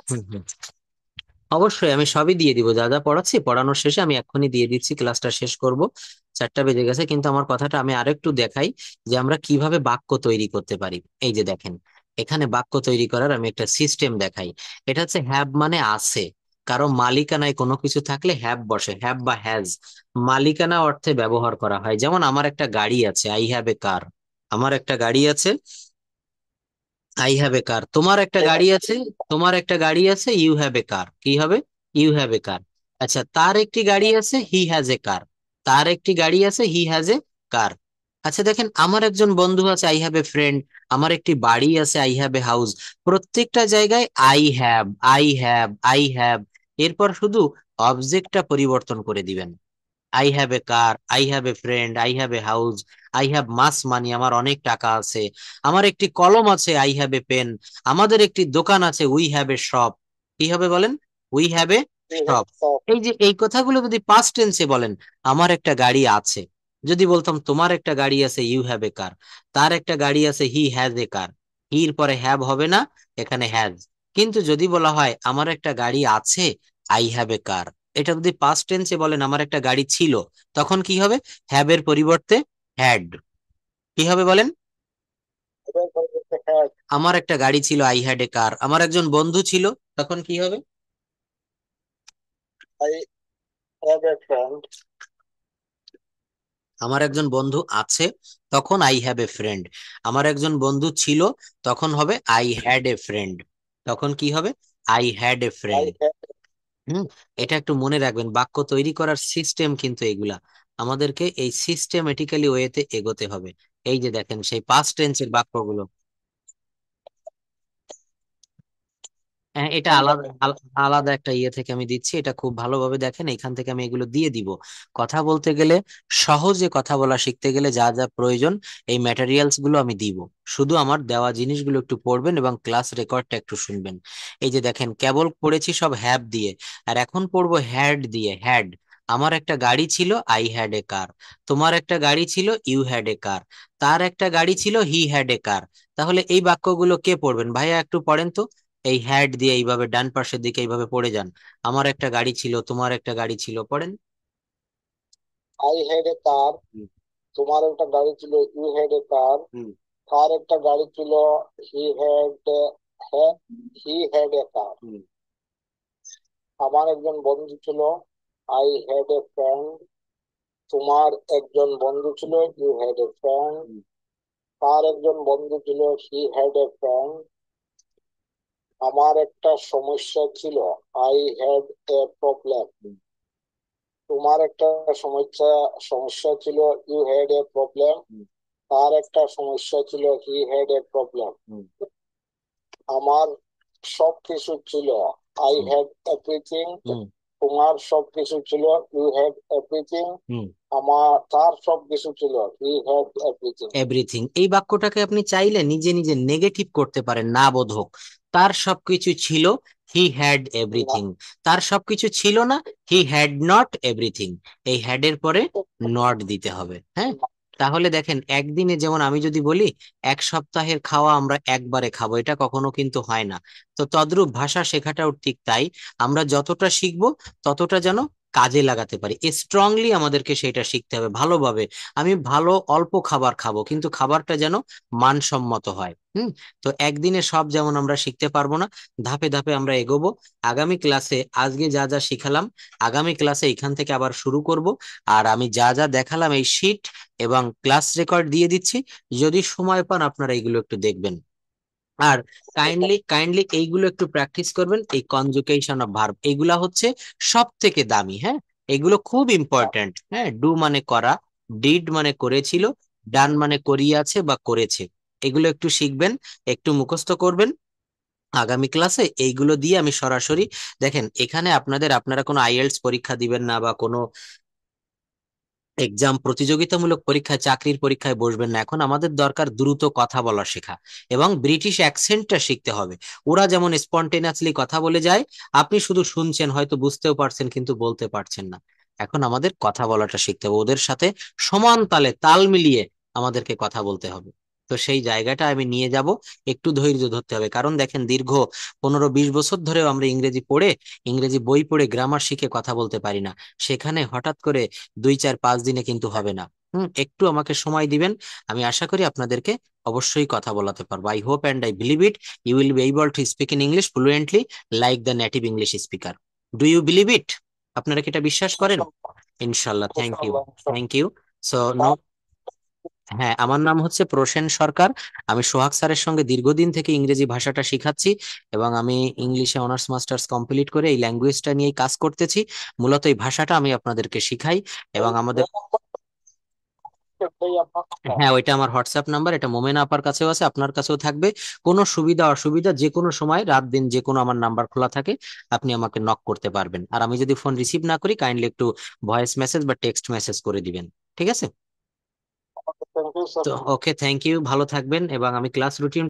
হুম হুম। অবশ্যই আমি সবই দিয়ে দিব, যা যা পড়াচ্ছি পড়ানোর শেষে আমি এক্ষুনি দিয়ে দিচ্ছি, ক্লাসটা শেষ করব। 4টা বেজে গেছে, কিন্তু আমার কথাটা আমি আরেকটু দেখাই যে আমরা কিভাবে বাক্য তৈরি করতে পারি। এই যে দেখেন, এখানে বাক্য তৈরি করার আমি একটা সিস্টেম দেখাই। এটা হচ্ছে হ্যাভ মানে আছে, কারো মালিকানায় কোনো কিছু থাকলে হ্যাভ বসে, হ্যাভ বা হ্যাজ মালিকানা অর্থে ব্যবহার করা হয়। যেমন আমার একটা গাড়ি আছে, আই হ্যাভ এ কার। আমার একটা গাড়ি আছে, আই হ্যাভ এ কার। তোমার একটা গাড়ি আছে, তোমার একটা গাড়ি আছে, ইউ হ্যাভ এ কার। কি হবে? ইউ হ্যাভ এ কার। আচ্ছা, তার একটি গাড়ি আছে, হি হ্যাজ এ কার। তার একটি গাড়ি আছে, হি হ্যাজ এ কার। আচ্ছা দেখেন, আমার একজন বন্ধু আছে, আই হ্যাভ এ ফ্রেন্ড। আমার একটি বাড়ি আছে, আই হ্যাভ এ হাউস। প্রত্যেকটা জায়গায় I have, I have, I have. এরপর শুধু অবজেক্টটা পরিবর্তন করে দিবেন। I have a car, I have a friend, I have a house, I have much money, আমার অনেক টাকা আছে। আমার একটি কলম আছে, আই হ্যাভ এ পেন। আমাদের একটি দোকান আছে, উই হ্যাভ এ শপ। কি হবে বলেন? We have a shop. এই যে এই কথাগুলো যদি পাস্ট টেন্সে বলেন, আমার একটা গাড়ি আছে। যদি বলতাম তোমার একটা গাড়ি আছে, ইউ হ্যাভ এ কার। তার একটা গাড়ি আছে, হি হ্যাজ এ কার। হির পরে হ্যাভ হবে না, এখানে হ্যাজ। কিন্তু যদি বলা হয় আমার একটা গাড়ি আছে, আই হ্যাভ এ কার, এটা যদি পাস্ট টেন্সে বলেন আমার একটা গাড়ি ছিল, তখন কি হবে? হ্যাভ এর পরিবর্তে হ্যাড। কি হবে বলেন? আমার একটা গাড়ি ছিল, আই হ্যাড এ কার। আমার একজন বন্ধু ছিল, তখন কি হবে? I have a friend. আমার একজন বন্ধু আছে, তখন আই হ্যাভ এ ফ্রেন্ড। আমার একজন বন্ধু ছিল, তখন হবে আই হ্যাড এ ফ্রেন্ড। তখন কি হবে? I had a I friend. Have hmm. এটা একটু মনে রাখবেন, বাক্য তৈরি করার সিস্টেম কিন্তু এগুলা। আমাদেরকে এই সিস্টেমেটিক্যালি ওয়েতে এগোতে হবে। এই যে দেখেন, সেই পাস্ট টেন্সের বাক্যগুলো। হ্যাঁ, এটা আলাদা আলাদা একটা ইয়ে থেকে আমি দিচ্ছি, এটা খুব ভালোভাবে দেখেন। এখান থেকে আমি এগুলো দিয়ে দিব। কথা বলতে গেলে, সহজে কথা বলা শিখতে গেলে যা যা প্রয়োজন, এই ম্যাটেরিয়ালস গুলো আমি দিব। শুধু আমার দেওয়া জিনিসগুলো একটু পড়বেন এবং ক্লাস রেকর্ডটা একটু শুনবেন। এই যে দেখেন, কেবল পড়েছি সব হ্যাভ দিয়ে, আর এখন পড়বো হ্যাড দিয়ে। হ্যাড। আমার একটা গাড়ি ছিল, আই হ্যাড এ কার। তোমার একটা গাড়ি ছিল, ইউ হ্যাড এ কার। তার একটা গাড়ি ছিল, হি হ্যাড এ কার। তাহলে এই বাক্যগুলো কে পড়বেন ভাইয়া? একটু পড়েন তো। এই হ্যাড দিয়ে এইভাবে ডান পাশের দিকে এইভাবে পড়ে যান। আমার একটা গাড়ি ছিল, তোমার একটা গাড়ি ছিল, পড়েন। আই হ্যাড এ কার। হুম। তোমার একটা গাড়ি ছিল, ইউ হ্যাড এ কার। হুম। তার একটা গাড়ি ছিল, he had he had a কার। হুম। আমার একজন বন্ধু ছিল, আই হ্যাড এ ফ্রেন্ড। তোমার একজন বন্ধু ছিল, ইউ হ্যাড এ ফ্রেন্ড। হুম। তার একজন বন্ধু ছিল, হি হ্যাড এ ফ্রেন্ড। আমার একটা সমস্যা ছিল, আই হ্যাড এ প্রবলেম। হুম। তোমার একটা সমস্যা সমস্যা ছিল, ইউ হ্যাড এ প্রবলেম। হুম। তার একটা সমস্যা ছিল, হি হ্যাড এ প্রবলেম। হুম। আমার সবকিছু ছিল, আই হুম। Had everything. হুম। তোমার সবকিছু ছিল, ইউ হ্যাড এভরিথিং। হুম। তার সবকিছু ছিল, হি হ্যাড এভরিথিং। এভরিথিং, এই বাক্যটাকে আপনি চাইলে নিজে নিজে নেগেটিভ করতে পারেন, না বোধক। তার সবকিছু ছিল, হি হ্যাড এভরিথিং। তার সবকিছু ছিল না, হি হ্যাড নট এভরিথিং। এই হ্যাড এর পরে নট দিতে হবে, হ্যাঁ। তাহলে দেখেন, একদিনে যেমন আমি যদি বলি 1 সপ্তাহের খাওয়া আমরা একবারে খাবো, এটা কখনো কিন্তু হয় না। তো তদ্রূপ ভাষা শেখাটাও ঠিক তাই। আমরা যতটা শিখবো, ততটা যেন কাজে লাগাতে পারি। স্ট্রংলি আমাদেরকে সেটা শিখতে হবে ভালোভাবে। আমি ভালো অল্প খাবার খাবো, কিন্তু খাবারটা যেন মানসম্মত হয়। তো একদিনে সব যেমন আমরা শিখতে পারবো না, ধাপে ধাপে আমরা এগোবো। আগামী ক্লাসে আজকে যা যা শিখালাম, আগামী ক্লাসে এখান থেকে আবার শুরু করব। আর আমি যা যা দেখালাম, এই শিট এবং ক্লাস রেকর্ড দিয়ে দিচ্ছি। যদি সময় পান আপনারা এইগুলো একটু দেখবেন। আর কাইন্ডলি কাইন্ডলি এইগুলো একটু প্র্যাকটিস করবেন। এই কনজুগেশন অফ ভার্ব এইগুলা হচ্ছে সব থেকে দামি, হ্যাঁ। এগুলো খুব ইম্পর্ট্যান্ট, হ্যাঁ। ডু মানে করা, ডিড মানে করেছিল, ডান মানে করিয়াছে বা করেছে। এগুলো একটু শিখবেন, একটু মুখস্থ করবেন। আগামী ক্লাসে এইগুলো দিয়ে আমি সরাসরি, দেখেন এখানে আপনারা কোনো আইএলটিএস পরীক্ষা দিবেন না বা কোনো এক্সাম প্রতিযোগিতামূলক পরীক্ষায়, চাকরির পরীক্ষায় বসবেন না। এখন আমাদের দরকার দ্রুত কথা বলা শেখা এবং ব্রিটিশ অ্যাকসেন্টটা শিখতে হবে। ওরা যেমন স্পন্টেনিয়াসলি কথা বলে যায়, আপনি শুধু শুনছেন, হয়তো বুঝতেও পারছেন কিন্তু বলতে পারছেন না। এখন আমাদের কথা বলাটা শিখতে হবে, ওদের সাথে সমান তালে তাল মিলিয়ে আমাদেরকে কথা বলতে হবে। তো সেই জায়গাটা আমি নিয়ে যাব, একটু ধৈর্য ধরতে হবে। কারণ দেখেন, দীর্ঘ 15-20 বছর ধরেও আমরা ইংরেজি পড়ে, ইংরেজি বই পড়ে গ্রামার শিখে কথা বলতে পারি না। সেখানে হঠাৎ করে 2-4-5 দিনে কিন্তু হবে না। একটু আমাকে সময় দিবেন, আমি আশা করি আপনাদেরকে অবশ্যই কথা বলাতে পারবো। I hope and I believe it, you will be able to speak in English fluently like the native English speaker. Do you believe it? আপনারা কি এটা বিশ্বাস করেন? ইনশাল্লাহ। Thank you. Thank you. So no. হ্যাঁ, আমার নাম হচ্ছে প্রসেন সরকার। আমি সোহাগ স্যারের সঙ্গে দীর্ঘদিন থেকে ইংরেজি ভাষাটা শিখাচ্ছি, এবং আমি ইংলিশে অনার্স মাস্টার্স কমপ্লিট করে এই ল্যাঙ্গুয়েজটা নিয়েই কাজ করতেছি। মূলত এই ভাষাটা আমি আপনাদেরকে শিখাই। এবং আমাদের, হ্যাঁ, ওইটা আমার হোয়াটসঅ্যাপ নাম্বার, এটা মোমেনা আপার কাছেও আছে, আপনার কাছেও থাকবে। কোনো সুবিধা অসুবিধা যে কোনো সময়, রাত দিন যে কোনো, আমার নাম্বার খোলা থাকে, আপনি আমাকে নক করতে পারবেন। আর আমি যদি ফোন রিসিভ না করি, কাইন্ডলি একটু ভয়েস মেসেজ বা টেক্সট মেসেজ করে দিবেন। ঠিক আছে? Thank you sir. তো ওকে, থ্যাংক ইউ, ভালো থাকবেন। এবং আমি ক্লাস রুটিন